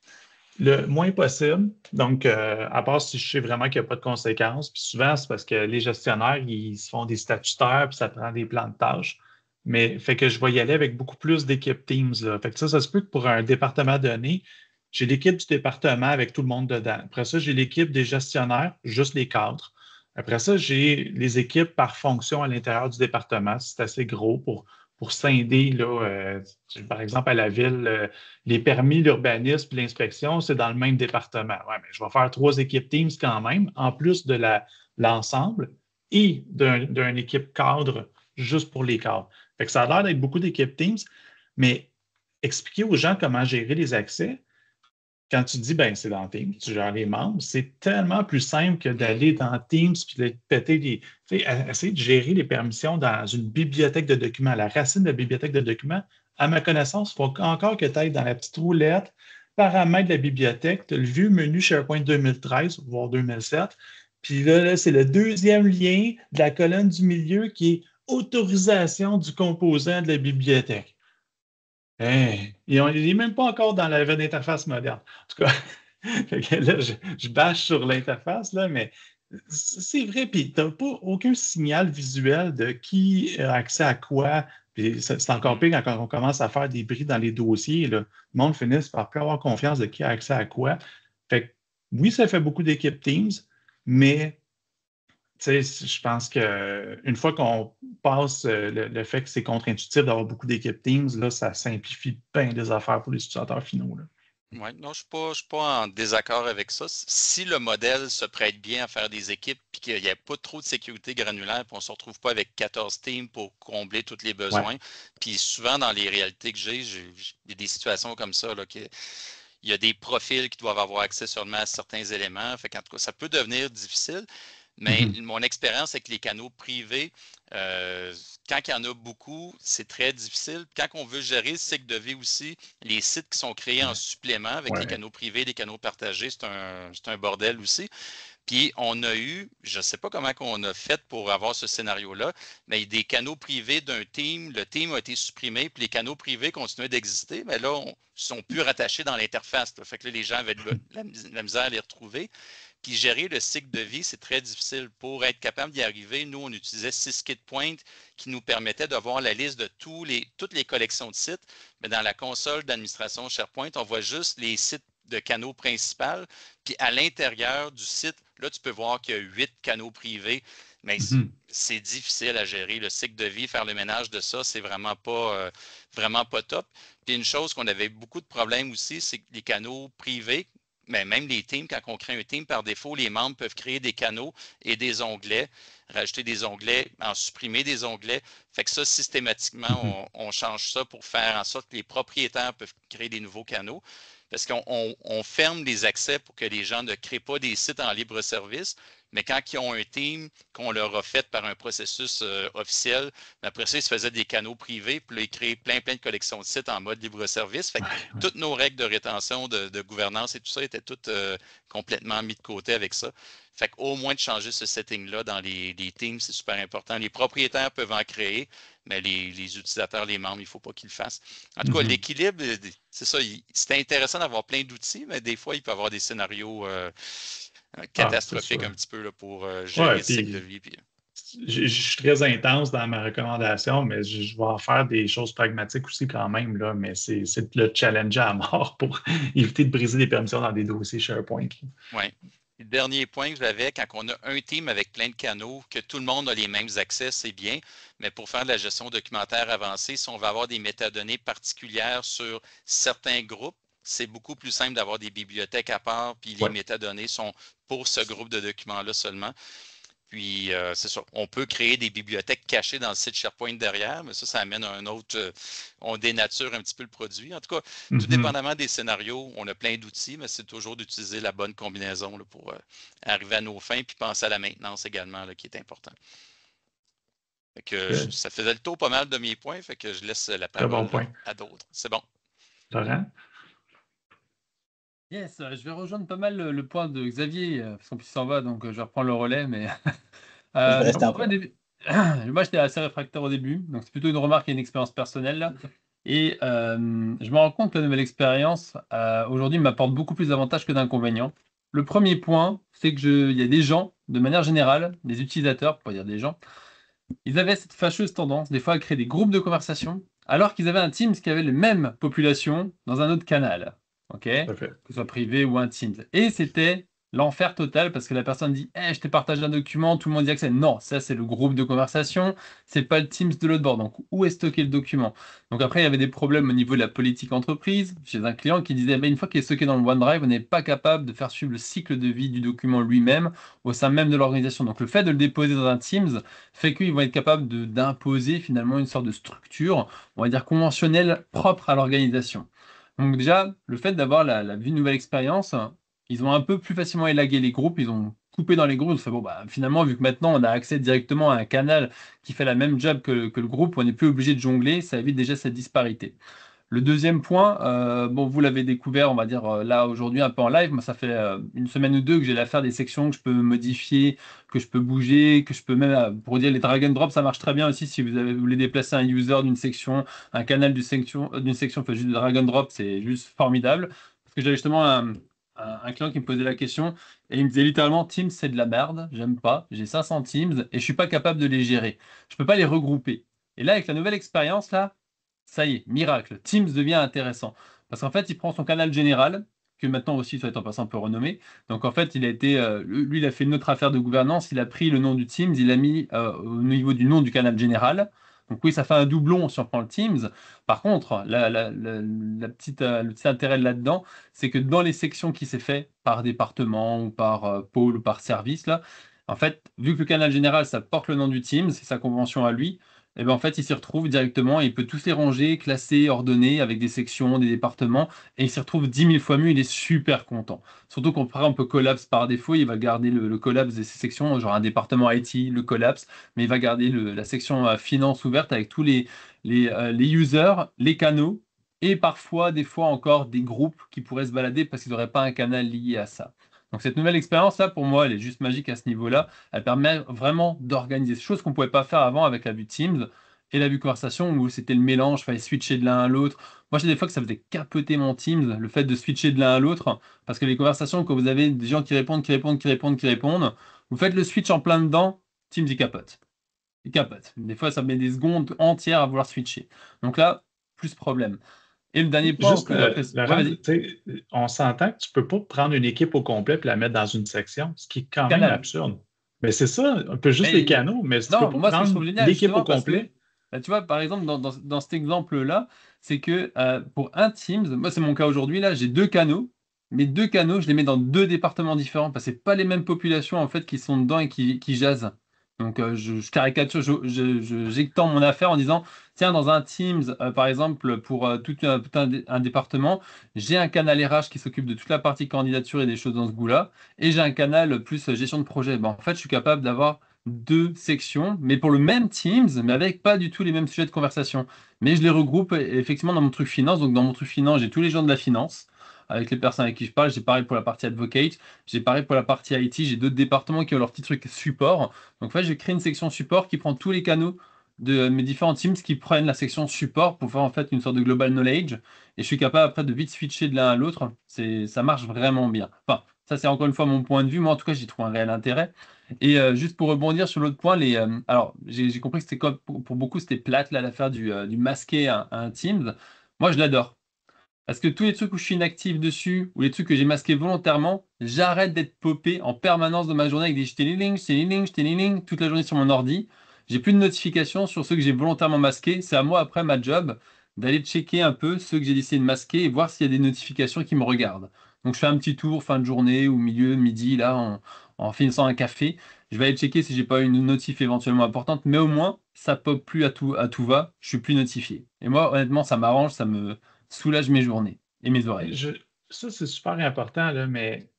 Le moins possible. Donc, à part si je sais vraiment qu'il n'y a pas de conséquences. Puis souvent, c'est parce que les gestionnaires, ils se font des statutaires, puis ça prend des plans de tâches. Mais fait que je vais y aller avec beaucoup plus d'équipes Teams. Là. Fait que ça se peut que pour un département donné, j'ai l'équipe du département avec tout le monde dedans. Après ça, j'ai l'équipe des gestionnaires, juste les cadres. Après ça, j'ai les équipes par fonction à l'intérieur du département. C'est assez gros pour pour scinder, là, par exemple, à la ville, les permis, l'urbanisme et l'inspection, c'est dans le même département. Ouais, mais je vais faire 3 équipes Teams quand même, en plus de l'ensemble et d'une équipe cadre juste pour les cadres. Fait que ça a l'air d'être beaucoup d'équipes Teams, mais expliquer aux gens comment gérer les accès, quand tu dis, ben c'est dans Teams, tu gères les membres, c'est tellement plus simple que d'aller dans Teams puis de péter les. Essayer de gérer les permissions dans une bibliothèque de documents. La racine de la bibliothèque de documents, à ma connaissance, il faut encore que tu ailles dans la petite roulette, paramètres de la bibliothèque, tu as le vieux menu SharePoint 2013, voire 2007. Puis là, c'est le deuxième lien de la colonne du milieu qui est autorisation du composant de la bibliothèque. Hey, il n'est même pas encore dans la nouvelle interface moderne. En tout cas, là, je bâche sur l'interface, là, mais c'est vrai, puis tu n'as pas aucun signal visuel de qui a accès à quoi. Puis c'est encore pire quand on commence à faire des bris dans les dossiers. Là. Le monde finit par plus avoir confiance de qui a accès à quoi. Fait que, oui, ça fait beaucoup d'équipes Teams, mais je pense qu'une fois qu'on passe le fait que c'est contre-intuitif d'avoir beaucoup d'équipes Teams, là, ça simplifie bien des affaires pour les utilisateurs finaux. Oui, non, je ne suis pas en désaccord avec ça. Si le modèle se prête bien à faire des équipes et qu'il n'y a pas trop de sécurité granulaire, puis on ne se retrouve pas avec 14 teams pour combler tous les besoins. Puis souvent, dans les réalités que j'ai des situations comme ça, là, il y a des profils qui doivent avoir accès seulement à certains éléments. Fait qu'en tout cas, ça peut devenir difficile. Mais mon expérience avec les canaux privés, quand il y en a beaucoup, c'est très difficile. Quand on veut gérer le cycle de vie aussi, les sites qui sont créés en supplément avec les canaux privés, les canaux partagés, c'est un bordel aussi. Puis on a eu, je ne sais pas comment on a fait pour avoir ce scénario-là, mais des canaux privés d'un team, le team a été supprimé, puis les canaux privés continuaient d'exister, mais là, ils ne sont plus rattachés dans l'interface. Fait que là, les gens avaient de la misère à les retrouver. Puis gérer le cycle de vie, c'est très difficile. Pour être capable d'y arriver, nous, on utilisait SysKitPoint qui nous permettait de voir la liste de toutes les collections de sites. Mais dans la console d'administration SharePoint, on voit juste les sites de canaux principaux. Puis à l'intérieur du site, là, tu peux voir qu'il y a 8 canaux privés. Mais c'est difficile à gérer. Le cycle de vie, faire le ménage de ça, c'est vraiment pas top. Puis une chose qu'on avait beaucoup de problèmes aussi, c'est que les canaux privés, mais même les teams, quand on crée un team, par défaut, les membres peuvent créer des canaux et des onglets, rajouter des onglets, en supprimer des onglets. Fait que ça, systématiquement, on change ça pour faire en sorte que les propriétaires peuvent créer des nouveaux canaux. Parce qu'on ferme les accès pour que les gens ne créent pas des sites en libre service. Mais quand ils ont un team qu'on leur a fait par un processus officiel, après ça, ils se faisaient des canaux privés, puis là, ils créaient plein de collections de sites en mode libre-service. Fait que toutes nos règles de rétention, de gouvernance et tout ça étaient toutes complètement mis de côté avec ça. Fait qu'au moins de changer ce setting-là dans les teams, c'est super important. Les propriétaires peuvent en créer, mais les utilisateurs, les membres, il ne faut pas qu'ils le fassent. En tout cas, l'équilibre, c'est ça. C'est intéressant d'avoir plein d'outils, mais des fois, il peut y avoir des scénarios catastrophique un petit peu là, pour gérer le cycle de vie. Puis... Je suis très intense dans ma recommandation, mais je vais en faire des choses pragmatiques aussi quand même, là, mais c'est le challenge à mort pour éviter de briser des permissions dans des dossiers SharePoint. Oui. Le dernier point que j'avais, quand on a un team avec plein de canaux, que tout le monde a les mêmes accès, c'est bien, mais pour faire de la gestion documentaire avancée, si on va avoir des métadonnées particulières sur certains groupes, c'est beaucoup plus simple d'avoir des bibliothèques à part, puis les métadonnées sont pour ce groupe de documents-là seulement. Puis, c'est ça, on peut créer des bibliothèques cachées dans le site SharePoint derrière, mais ça amène à un autre... on dénature un petit peu le produit. En tout cas, tout dépendamment des scénarios, on a plein d'outils, mais c'est toujours d'utiliser la bonne combinaison là, pour arriver à nos fins, puis penser à la maintenance également, là, qui est important. Fait que, ça faisait le tour pas mal de mes points, fait que je laisse la parole à d'autres. C'est bon. Laurent? Yes, je vais rejoindre pas mal le point de Xavier, parce qu'en plus il s'en va, donc je vais reprendre le relais. Mais moi, j'étais assez réfractaire au début, donc c'est plutôt une remarque et une expérience personnelle. Là. Et je me rends compte que la nouvelle expérience, aujourd'hui, m'apporte beaucoup plus d'avantages que d'inconvénients. Le premier point, c'est qu'il y a des gens, de manière générale, des utilisateurs, pour pas dire des gens, ils avaient cette fâcheuse tendance, des fois, à créer des groupes de conversation, alors qu'ils avaient un Teams qui avait les mêmes populations dans un autre canal. Okay, que ce soit privé ou un Teams. Et c'était l'enfer total parce que la personne dit je t'ai partagé un document, tout le monde y accède. Non, ça c'est le groupe de conversation, c'est pas le Teams de l'autre bord. Donc où est stocké le document? Donc après, il y avait des problèmes au niveau de la politique entreprise chez un client qui disait une fois qu'il est stocké dans le OneDrive, on n'est pas capable de faire suivre le cycle de vie du document lui-même au sein même de l'organisation. Donc le fait de le déposer dans un Teams fait qu'ils vont être capables d'imposer finalement une sorte de structure, on va dire conventionnelle, propre à l'organisation. Donc déjà, le fait d'avoir la vue de nouvelle expérience, ils ont un peu plus facilement élagué les groupes, ils ont coupé dans les groupes. Bon, bah, finalement, vu que maintenant on a accès directement à un canal qui fait la même job que le groupe, on n'est plus obligé de jongler, ça évite déjà cette disparité. Le deuxième point, bon, vous l'avez découvert, on va dire là aujourd'hui un peu en live. Moi, ça fait une semaine ou deux que j'ai l'affaire des sections que je peux modifier, que je peux bouger, que je peux même, pour dire les drag and drop, ça marche très bien aussi si vous voulez déplacer un user d'une section, un canal d'une section, enfin juste de drag and drop, c'est juste formidable. Parce que j'avais justement un client qui me posait la question et il me disait littéralement Teams, c'est de la merde, j'aime pas, j'ai 500 Teams et je suis pas capable de les gérer. Je peux pas les regrouper. Et là, avec la nouvelle expérience, là, ça y est, miracle, Teams devient intéressant. Parce qu'en fait, il prend son canal général, que maintenant aussi, soit en passant, un peu renommé. Donc en fait, il a été, lui, il a fait une autre affaire de gouvernance, il a pris le nom du Teams, il l'a mis au niveau du nom du canal général. Donc oui, ça fait un doublon si on prend le Teams. Par contre, le petit intérêt là-dedans, c'est que dans les sections qui s'est fait par département ou par pôle ou par service, là, en fait, vu que le canal général, ça porte le nom du Teams, c'est sa convention à lui, et ben en fait, il s'y retrouve directement et il peut tous les ranger, classer, ordonner avec des sections, des départements, et il s'y retrouve 10 000 fois mieux, il est super content. Surtout qu'on on peut collapse par défaut, il va garder le collapse de ses sections, genre un département IT, le collapse, mais il va garder la section finance ouverte avec tous les users, les canaux, et parfois, des fois encore, des groupes qui pourraient se balader parce qu'ils n'auraient pas un canal lié à ça. Donc cette nouvelle expérience-là, pour moi, elle est juste magique à ce niveau-là. Elle permet vraiment d'organiser des choses qu'on ne pouvait pas faire avant avec la vue Teams et la vue conversation où c'était le mélange, il fallait switcher de l'un à l'autre. Moi, j'ai des fois que ça faisait capoter mon Teams, le fait de switcher de l'un à l'autre, parce que les conversations, quand vous avez des gens qui répondent, vous faites le switch en plein dedans, Teams, il capote. Il capote. Des fois, ça met des secondes entières à vouloir switcher. Donc là, plus problème. Et le dernier point, juste, on s'entend que tu ne peux pas prendre une équipe au complet et la mettre dans une section, ce qui est quand même absurde. Mais c'est ça, un peu juste les canaux, mais tu ne peux pas prendre l'équipe au complet. Là, tu vois, par exemple, dans cet exemple-là, c'est que pour un Teams, moi c'est mon cas aujourd'hui, là, j'ai 2 canaux. Mes 2 canaux, je les mets dans 2 départements différents parce que ce pas les mêmes populations en fait qui sont dedans et qui jasent. Donc je caricature, j'étends mon affaire en disant tiens, dans un Teams, par exemple, pour tout un département, j'ai un canal RH qui s'occupe de toute la partie candidature et des choses dans ce goût-là, et j'ai un canal plus gestion de projet. En fait, je suis capable d'avoir 2 sections, mais pour le même Teams, mais avec pas du tout les mêmes sujets de conversation. Mais je les regroupe effectivement dans mon truc finance. Donc dans mon truc finance, j'ai tous les gens de la finance avec les personnes avec qui je parle. J'ai pareil pour la partie advocate, j'ai pareil pour la partie IT, j'ai d'autres départements qui ont leur petit truc support. Donc en fait, je crée une section support qui prend tous les canaux de mes différents teams qui prennent la section support pour faire en fait une sorte de global knowledge. Et je suis capable après de vite switcher de l'un à l'autre. Ça marche vraiment bien. Enfin, ça c'est encore une fois mon point de vue. Moi en tout cas, j'y trouve un réel intérêt. Et juste pour rebondir sur l'autre point, alors j'ai compris que c'était comme pour beaucoup c'était plate là l'affaire du masquer un Teams. Moi je l'adore. Parce que tous les trucs où je suis inactif dessus, ou les trucs que j'ai masqués volontairement, j'arrête d'être popé en permanence de ma journée avec des j'téliling toute la journée sur mon ordi. J'ai plus de notifications sur ceux que j'ai volontairement masqués. C'est à moi après ma job d'aller checker un peu ceux que j'ai décidé de masquer et voir s'il y a des notifications qui me regardent. Donc je fais un petit tour fin de journée ou milieu, midi, là, en finissant un café. Je vais aller checker si j'ai pas une notif éventuellement importante, mais au moins ça pop plus à tout va, je suis plus notifié. Et moi, honnêtement, ça m'arrange, ça me soulage mes journées et mes oreilles. Ça, c'est super important, là, mais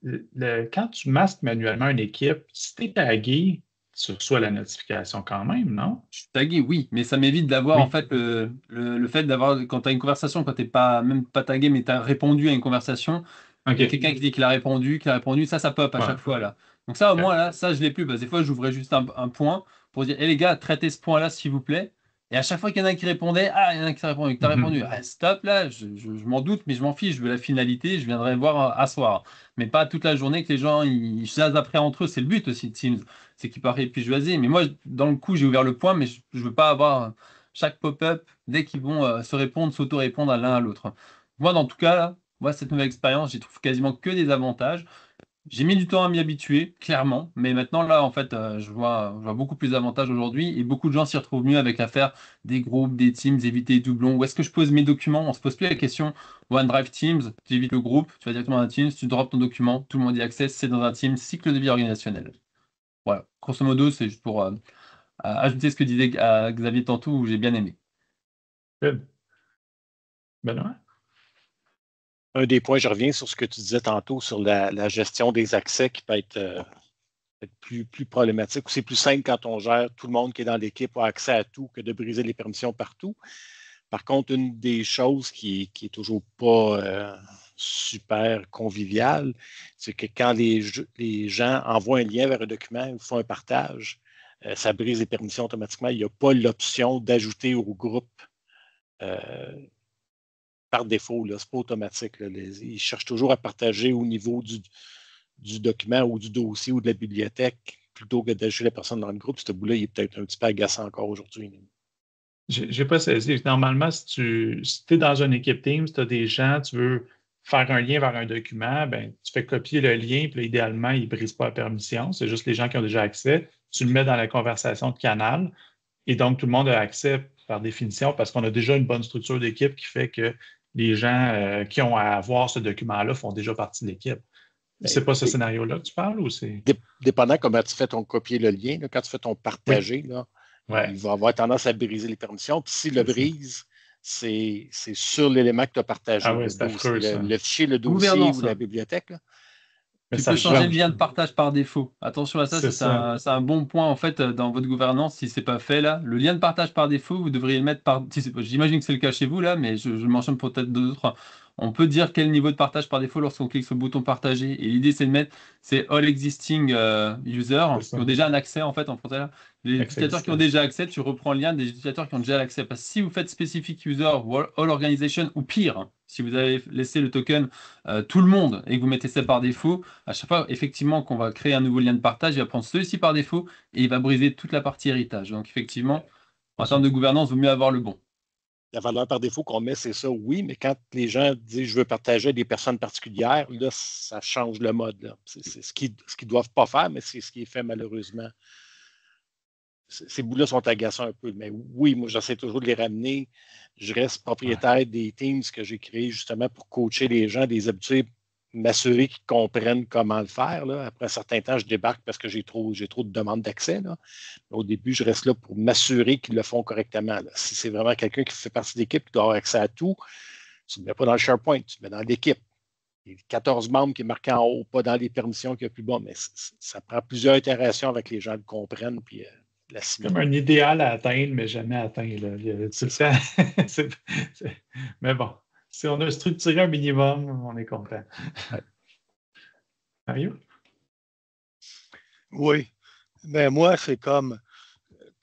quand tu masques manuellement une équipe, si tu es tagué, tu reçois la notification quand même, non? Je suis tagué, oui, mais ça m'évite d'avoir en fait le fait d'avoir, quand tu as une conversation, quand tu n'es pas, même pas tagué, mais tu as répondu à une conversation, il y a quelqu'un qui dit qu'il a répondu, ça pop à chaque fois là. Donc ça, au moins, là, ça, je l'ai plus. Parce que des fois, j'ouvrais juste un point pour dire, les gars, traitez ce point-là, s'il vous plaît. Et à chaque fois qu'il y en a un qui répondait, il y en a un qui t'a répondu, stop là, je m'en doute, mais je m'en fiche, je veux la finalité, je viendrai voir à soir. Mais pas toute la journée que les gens ils jasent après entre eux, c'est le but aussi de Teams, c'est qu'ils paraissent plus jaser. Mais moi, dans le coup, j'ai ouvert le point, mais je veux pas avoir chaque pop-up dès qu'ils vont se répondre, s'auto-répondre à l'un à l'autre. Moi, dans tout cas, là, moi, cette nouvelle expérience, j'y trouve quasiment que des avantages. J'ai mis du temps à m'y habituer, clairement, mais maintenant, là, en fait, je vois beaucoup plus d'avantages aujourd'hui et beaucoup de gens s'y retrouvent mieux avec l'affaire des groupes, des teams, éviter les doublons. Où est-ce que je pose mes documents? On se pose plus la question OneDrive Teams, tu évites le groupe, tu vas directement dans un Teams, tu drops ton document, tout le monde y accède, c'est dans un Teams, cycle de vie organisationnel. Voilà, grosso modo, c'est juste pour ajouter ce que disait Xavier tantôt, où j'ai bien aimé. Good. Benoît? Un des points, je reviens sur ce que tu disais tantôt sur la gestion des accès qui peut être plus problématique. C'est plus simple quand on gère tout le monde qui est dans l'équipe a accès à tout que de briser les permissions partout. Par contre, une des choses qui est toujours pas super conviviale, c'est que quand les gens envoient un lien vers un document ou font un partage, ça brise les permissions automatiquement. Il n'y a pas l'option d'ajouter au groupe par défaut. Ce n'est pas automatique. Ils cherchent toujours à partager au niveau du document ou du dossier ou de la bibliothèque plutôt que d'ajouter la personne dans le groupe. Ce bout-là, il est peut-être un petit peu agaçant encore aujourd'hui. Je n'ai pas saisi. Normalement, si tu es dans une équipe Teams, tu as des gens, tu veux faire un lien vers un document, ben, tu fais copier le lien, puis là, idéalement, il ne brise pas la permission. C'est juste les gens qui ont déjà accès. Tu le mets dans la conversation de canal. Et donc, tout le monde a accès par définition parce qu'on a déjà une bonne structure d'équipe qui fait que les gens qui ont à avoir ce document-là font déjà partie de l'équipe. C'est pas ce scénario-là que tu parles ou c'est. Dépendant comment tu fais ton copier le lien, là, quand tu fais ton partager, oui. Là, ouais. Il va avoir tendance à briser les permissions. Puis s'il le brise, c'est sur l'élément que tu as partagé. Ah oui, c'est affreux, le fichier, le dossier ou la bibliothèque. Là. Tu peux changer le lien de partage par défaut. Attention à ça, c'est un bon point en fait dans votre gouvernance si ce n'est pas fait là. Le lien de partage par défaut, vous devriez le mettre par. J'imagine que c'est le cas chez vous là, mais je mentionne peut-être d'autres. On peut dire quel niveau de partage par défaut lorsqu'on clique sur le bouton partager. Et l'idée c'est de mettre all existing users qui ont déjà un accès en fait en français là. Les utilisateurs qui ont déjà accès, tu reprends le lien des utilisateurs qui ont déjà l'accès. Parce que si vous faites specific user, all organization ou pire, si vous avez laissé le token tout le monde et que vous mettez ça par défaut, à chaque fois, effectivement, qu'on va créer un nouveau lien de partage, il va prendre celui-ci par défaut et il va briser toute la partie héritage. Donc, effectivement, en termes de gouvernance, il vaut mieux avoir le bon. La valeur par défaut qu'on met, c'est ça, oui, mais quand les gens disent je veux partager des personnes particulières, là, ça change le mode. Là. C'est ce qu'ils ne doivent pas faire, mais c'est ce qui est fait malheureusement. Ces bouts-là sont agaçants un peu, mais oui, moi, j'essaie toujours de les ramener. Je reste propriétaire des teams que j'ai créés justement pour coacher les gens, les habituer, m'assurer qu'ils comprennent comment le faire. Là. Après un certain temps, je débarque parce que j'ai trop de demandes d'accès. Là. Au début, je reste là pour m'assurer qu'ils le font correctement. Là. Si c'est vraiment quelqu'un qui fait partie de l'équipe, qui doit avoir accès à tout, tu ne le mets pas dans le SharePoint, tu le mets dans l'équipe. Il y a 14 membres qui est marqué en haut, pas dans les permissions qui est plus bas, mais ça prend plusieurs itérations avec les gens le comprennent. Puis, c'est comme un idéal à atteindre, mais jamais atteint. Là. Mais bon, si on a structuré un minimum, on est content. Mario? Oui. Ben moi, c'est comme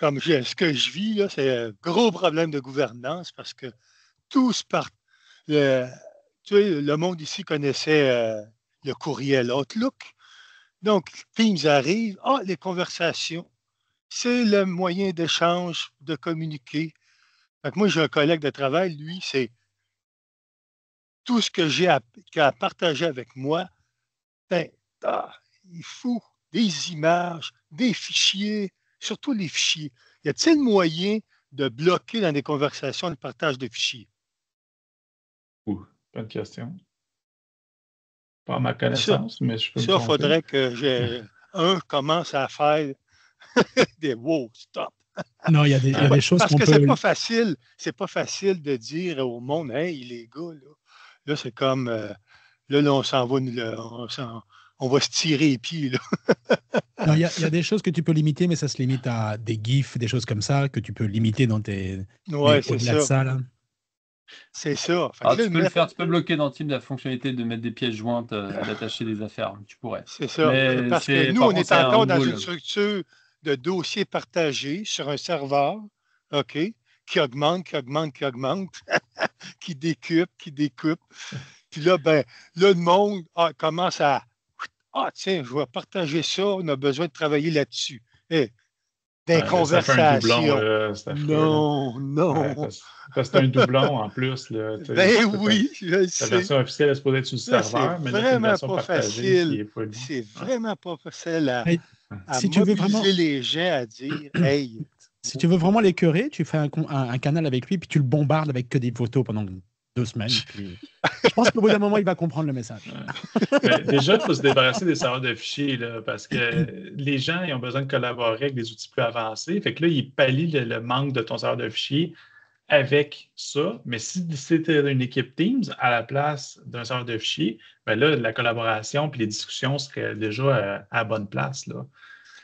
ce que je vis, là, c'est un gros problème de gouvernance parce que tous partent. Le monde ici connaissait le courriel Outlook. Donc, Teams arrive. Les conversations. C'est le moyen d'échange, de communiquer. Donc, moi, j'ai un collègue de travail, lui, c'est tout ce que j'ai à partager avec moi. Il faut des images, des fichiers, surtout les fichiers. Y a-t-il moyen de bloquer dans des conversations le partage de fichiers? Bonne question. Pas à ma connaissance, mais je peux me tromper. Ça, il faudrait que commence à faire des « wow, stop ». Non, il y a des choses parce que c'est pas facile de dire au monde « Hey, les gars, là c'est comme là, on s'en va, on va se tirer les pieds. » Non, il y a des choses que tu peux limiter, mais ça se limite à des GIFs, des choses comme ça, que tu peux limiter dans tes. Ouais, c'est ça. De ça, là. C'est ça. Tu peux le faire, tu peux bloquer dans Teams la fonctionnalité de mettre des pièces jointes, d'attacher des affaires. Tu pourrais. C'est ça. Mais parce que nous, on est encore dans une structure de dossiers partagés sur un serveur, OK, qui augmente, qui décupe. Puis là, le monde commence à tiens, je vais partager ça, on a besoin de travailler là-dessus. des conversations. Ça fait un Non, doublon, non. parce que c'est un doublon en plus. Là, ben oui, je le sais. La version officielle est supposée être sur le serveur, mais là, c'est une version partagée qui est pas libre. C'est vraiment pas facile à si tu veux vraiment les gens à dire « Hey! » Si tu veux vraiment l'écœurer, tu fais un canal avec lui, puis tu le bombardes avec que des photos pendant 2 semaines. Puis... Je pense qu'au bout d'un moment, il va comprendre le message. Déjà, il faut se débarrasser des serveurs de fichiers, là, parce que les gens ils ont besoin de collaborer avec des outils plus avancés. Fait que là, ils pallient le manque de ton serveur de fichiers avec ça. Mais si c'était une équipe Teams à la place d'un serveur de fichiers, ben là, la collaboration puis les discussions seraient déjà à bonne place. Là.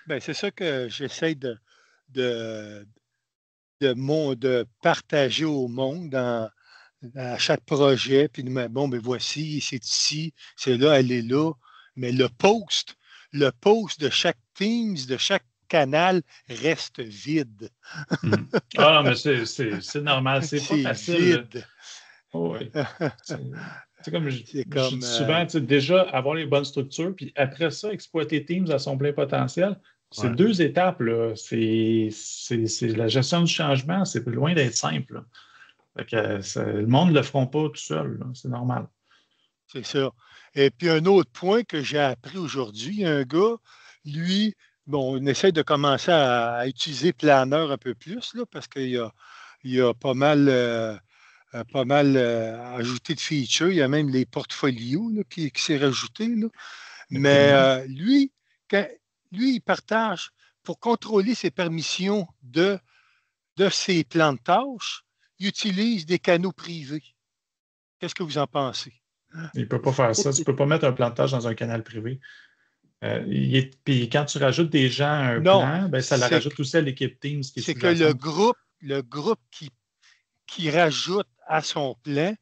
Ben, c'est ça que j'essaie de partager au monde à chaque projet, puis bon, ben voici, c'est ici, c'est là, elle est là. Mais le post de chaque Teams, de chaque canal reste vide. Ah, mais c'est normal, c'est pas facile. Vide. Oh, oui. C'est comme je dis souvent, déjà avoir les bonnes structures, puis après ça, exploiter Teams à son plein potentiel. C'est 2 étapes. Là. C'est la gestion du changement, c'est loin d'être simple. Fait que, le monde ne le feront pas tout seul. C'est normal. C'est ça. Et puis, un autre point que j'ai appris aujourd'hui, un gars, lui, bon, on essaie de commencer à utiliser Planner un peu plus, là, parce qu'il y a pas mal ajouté de features. Il y a même les portfolios là, qui s'est rajouté. Là. Mais lui, il partage pour contrôler ses permissions de ses plans de tâches, il utilise des canaux privés. Qu'est-ce que vous en pensez? Il ne peut pas faire ça. Tu ne peux pas mettre un plan de tâches dans un canal privé. Puis quand tu rajoutes des gens à un plan, ben, ça la rajoute aussi à l'équipe Teams. C'est que le groupe qui rajoute à son plan,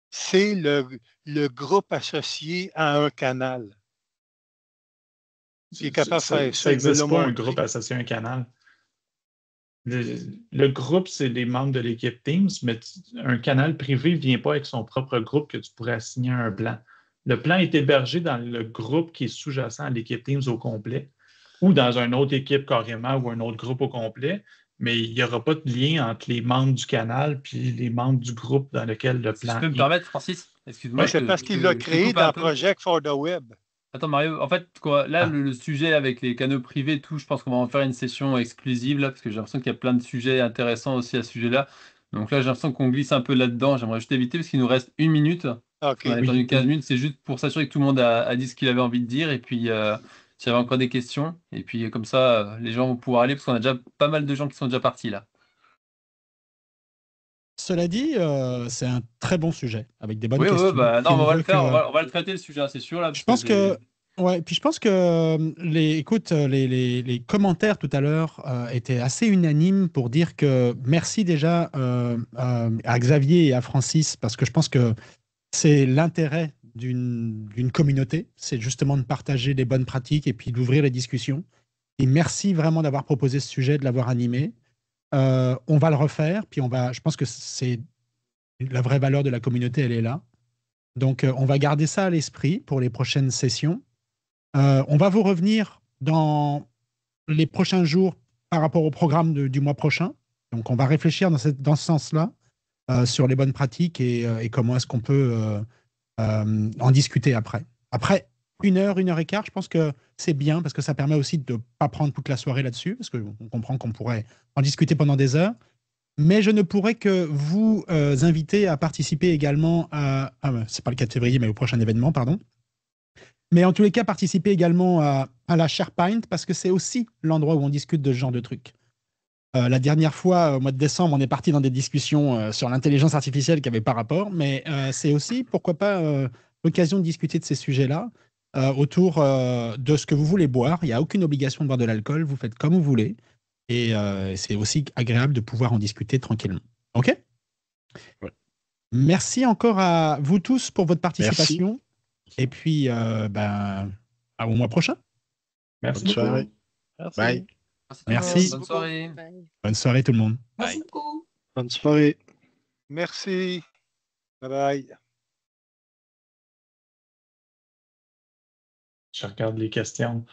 c'est le groupe associé à un canal. Il est capable de faire ça. Ça n'existe pas un groupe associé à un canal. Le groupe, c'est les membres de l'équipe Teams, mais un canal privé ne vient pas avec son propre groupe que tu pourrais assigner à un plan. Le plan est hébergé dans le groupe qui est sous-jacent à l'équipe Teams au complet ou dans une autre équipe carrément ou un autre groupe au complet, mais il n'y aura pas de lien entre les membres du canal puis les membres du groupe dans lequel le plan est. Si je peux me permettre, Francis, excuse-moi. C'est parce qu'il l'a créé dans Project for the Web. Attends, Mario, en fait, là, le sujet avec les canaux privés et tout, je pense qu'on va en faire une session exclusive, là, parce que j'ai l'impression qu'il y a plein de sujets intéressants aussi à ce sujet-là. Donc là, j'ai l'imprestion qu'on glisse un peu là-dedans. J'aimerais juste éviter, parce qu'il nous reste 1 minute. Okay. On a attendu 15 minutes. C'est juste pour s'assurer que tout le monde a dit ce qu'il avait envie de dire. Et puis, s'il y avait encore des questions. Et puis, comme ça, les gens vont pouvoir aller, parce qu'on a déjà pas mal de gens qui sont déjà partis, là. Cela dit, c'est un très bon sujet, avec des bonnes questions. Non, on va le faire, on va le traiter, le sujet, c'est sûr. Là, je pense que... Ouais, puis je pense que les commentaires tout à l'heure étaient assez unanimes pour dire que merci déjà à Xavier et à Francis, parce que je pense que c'est l'intérêt d'une communauté, c'est justement de partager les bonnes pratiques et puis d'ouvrir les discussions. Et merci vraiment d'avoir proposé ce sujet, de l'avoir animé. On va le refaire, puis je pense que c'est la vraie valeur de la communauté, elle est là. Donc, on va garder ça à l'esprit pour les prochaines sessions. On va vous revenir dans les prochains jours par rapport au programme du mois prochain. Donc, on va réfléchir dans ce sens-là sur les bonnes pratiques et comment est-ce qu'on peut en discuter après. Après 1 heure, 1 heure et quart, je pense que c'est bien parce que ça permet aussi de ne pas prendre toute la soirée là-dessus, parce qu'on comprend qu'on pourrait en discuter pendant des heures. Mais je ne pourrais que vous inviter à participer également c'est pas le 4 février, mais au prochain événement, pardon. Mais en tous les cas, participer également à la SharePoint, parce que c'est aussi l'endroit où on discute de ce genre de trucs. La dernière fois, au mois de décembre, on est parti dans des discussions sur l'intelligence artificielle qui n'avaient pas rapport, mais c'est aussi, pourquoi pas, l'occasion de discuter de ces sujets-là autour de ce que vous voulez boire. Il n'y a aucune obligation de boire de l'alcool, vous faites comme vous voulez. Et c'est aussi agréable de pouvoir en discuter tranquillement. OK ? Ouais. Merci encore à vous tous pour votre participation. Merci. Et puis, au mois prochain. Merci. Bonne soirée. Merci. Bye. Merci. Bonne soirée. Bye. Bonne soirée tout le monde. Merci beaucoup. Bonne soirée. Merci. Bye bye. Je regarde les questions.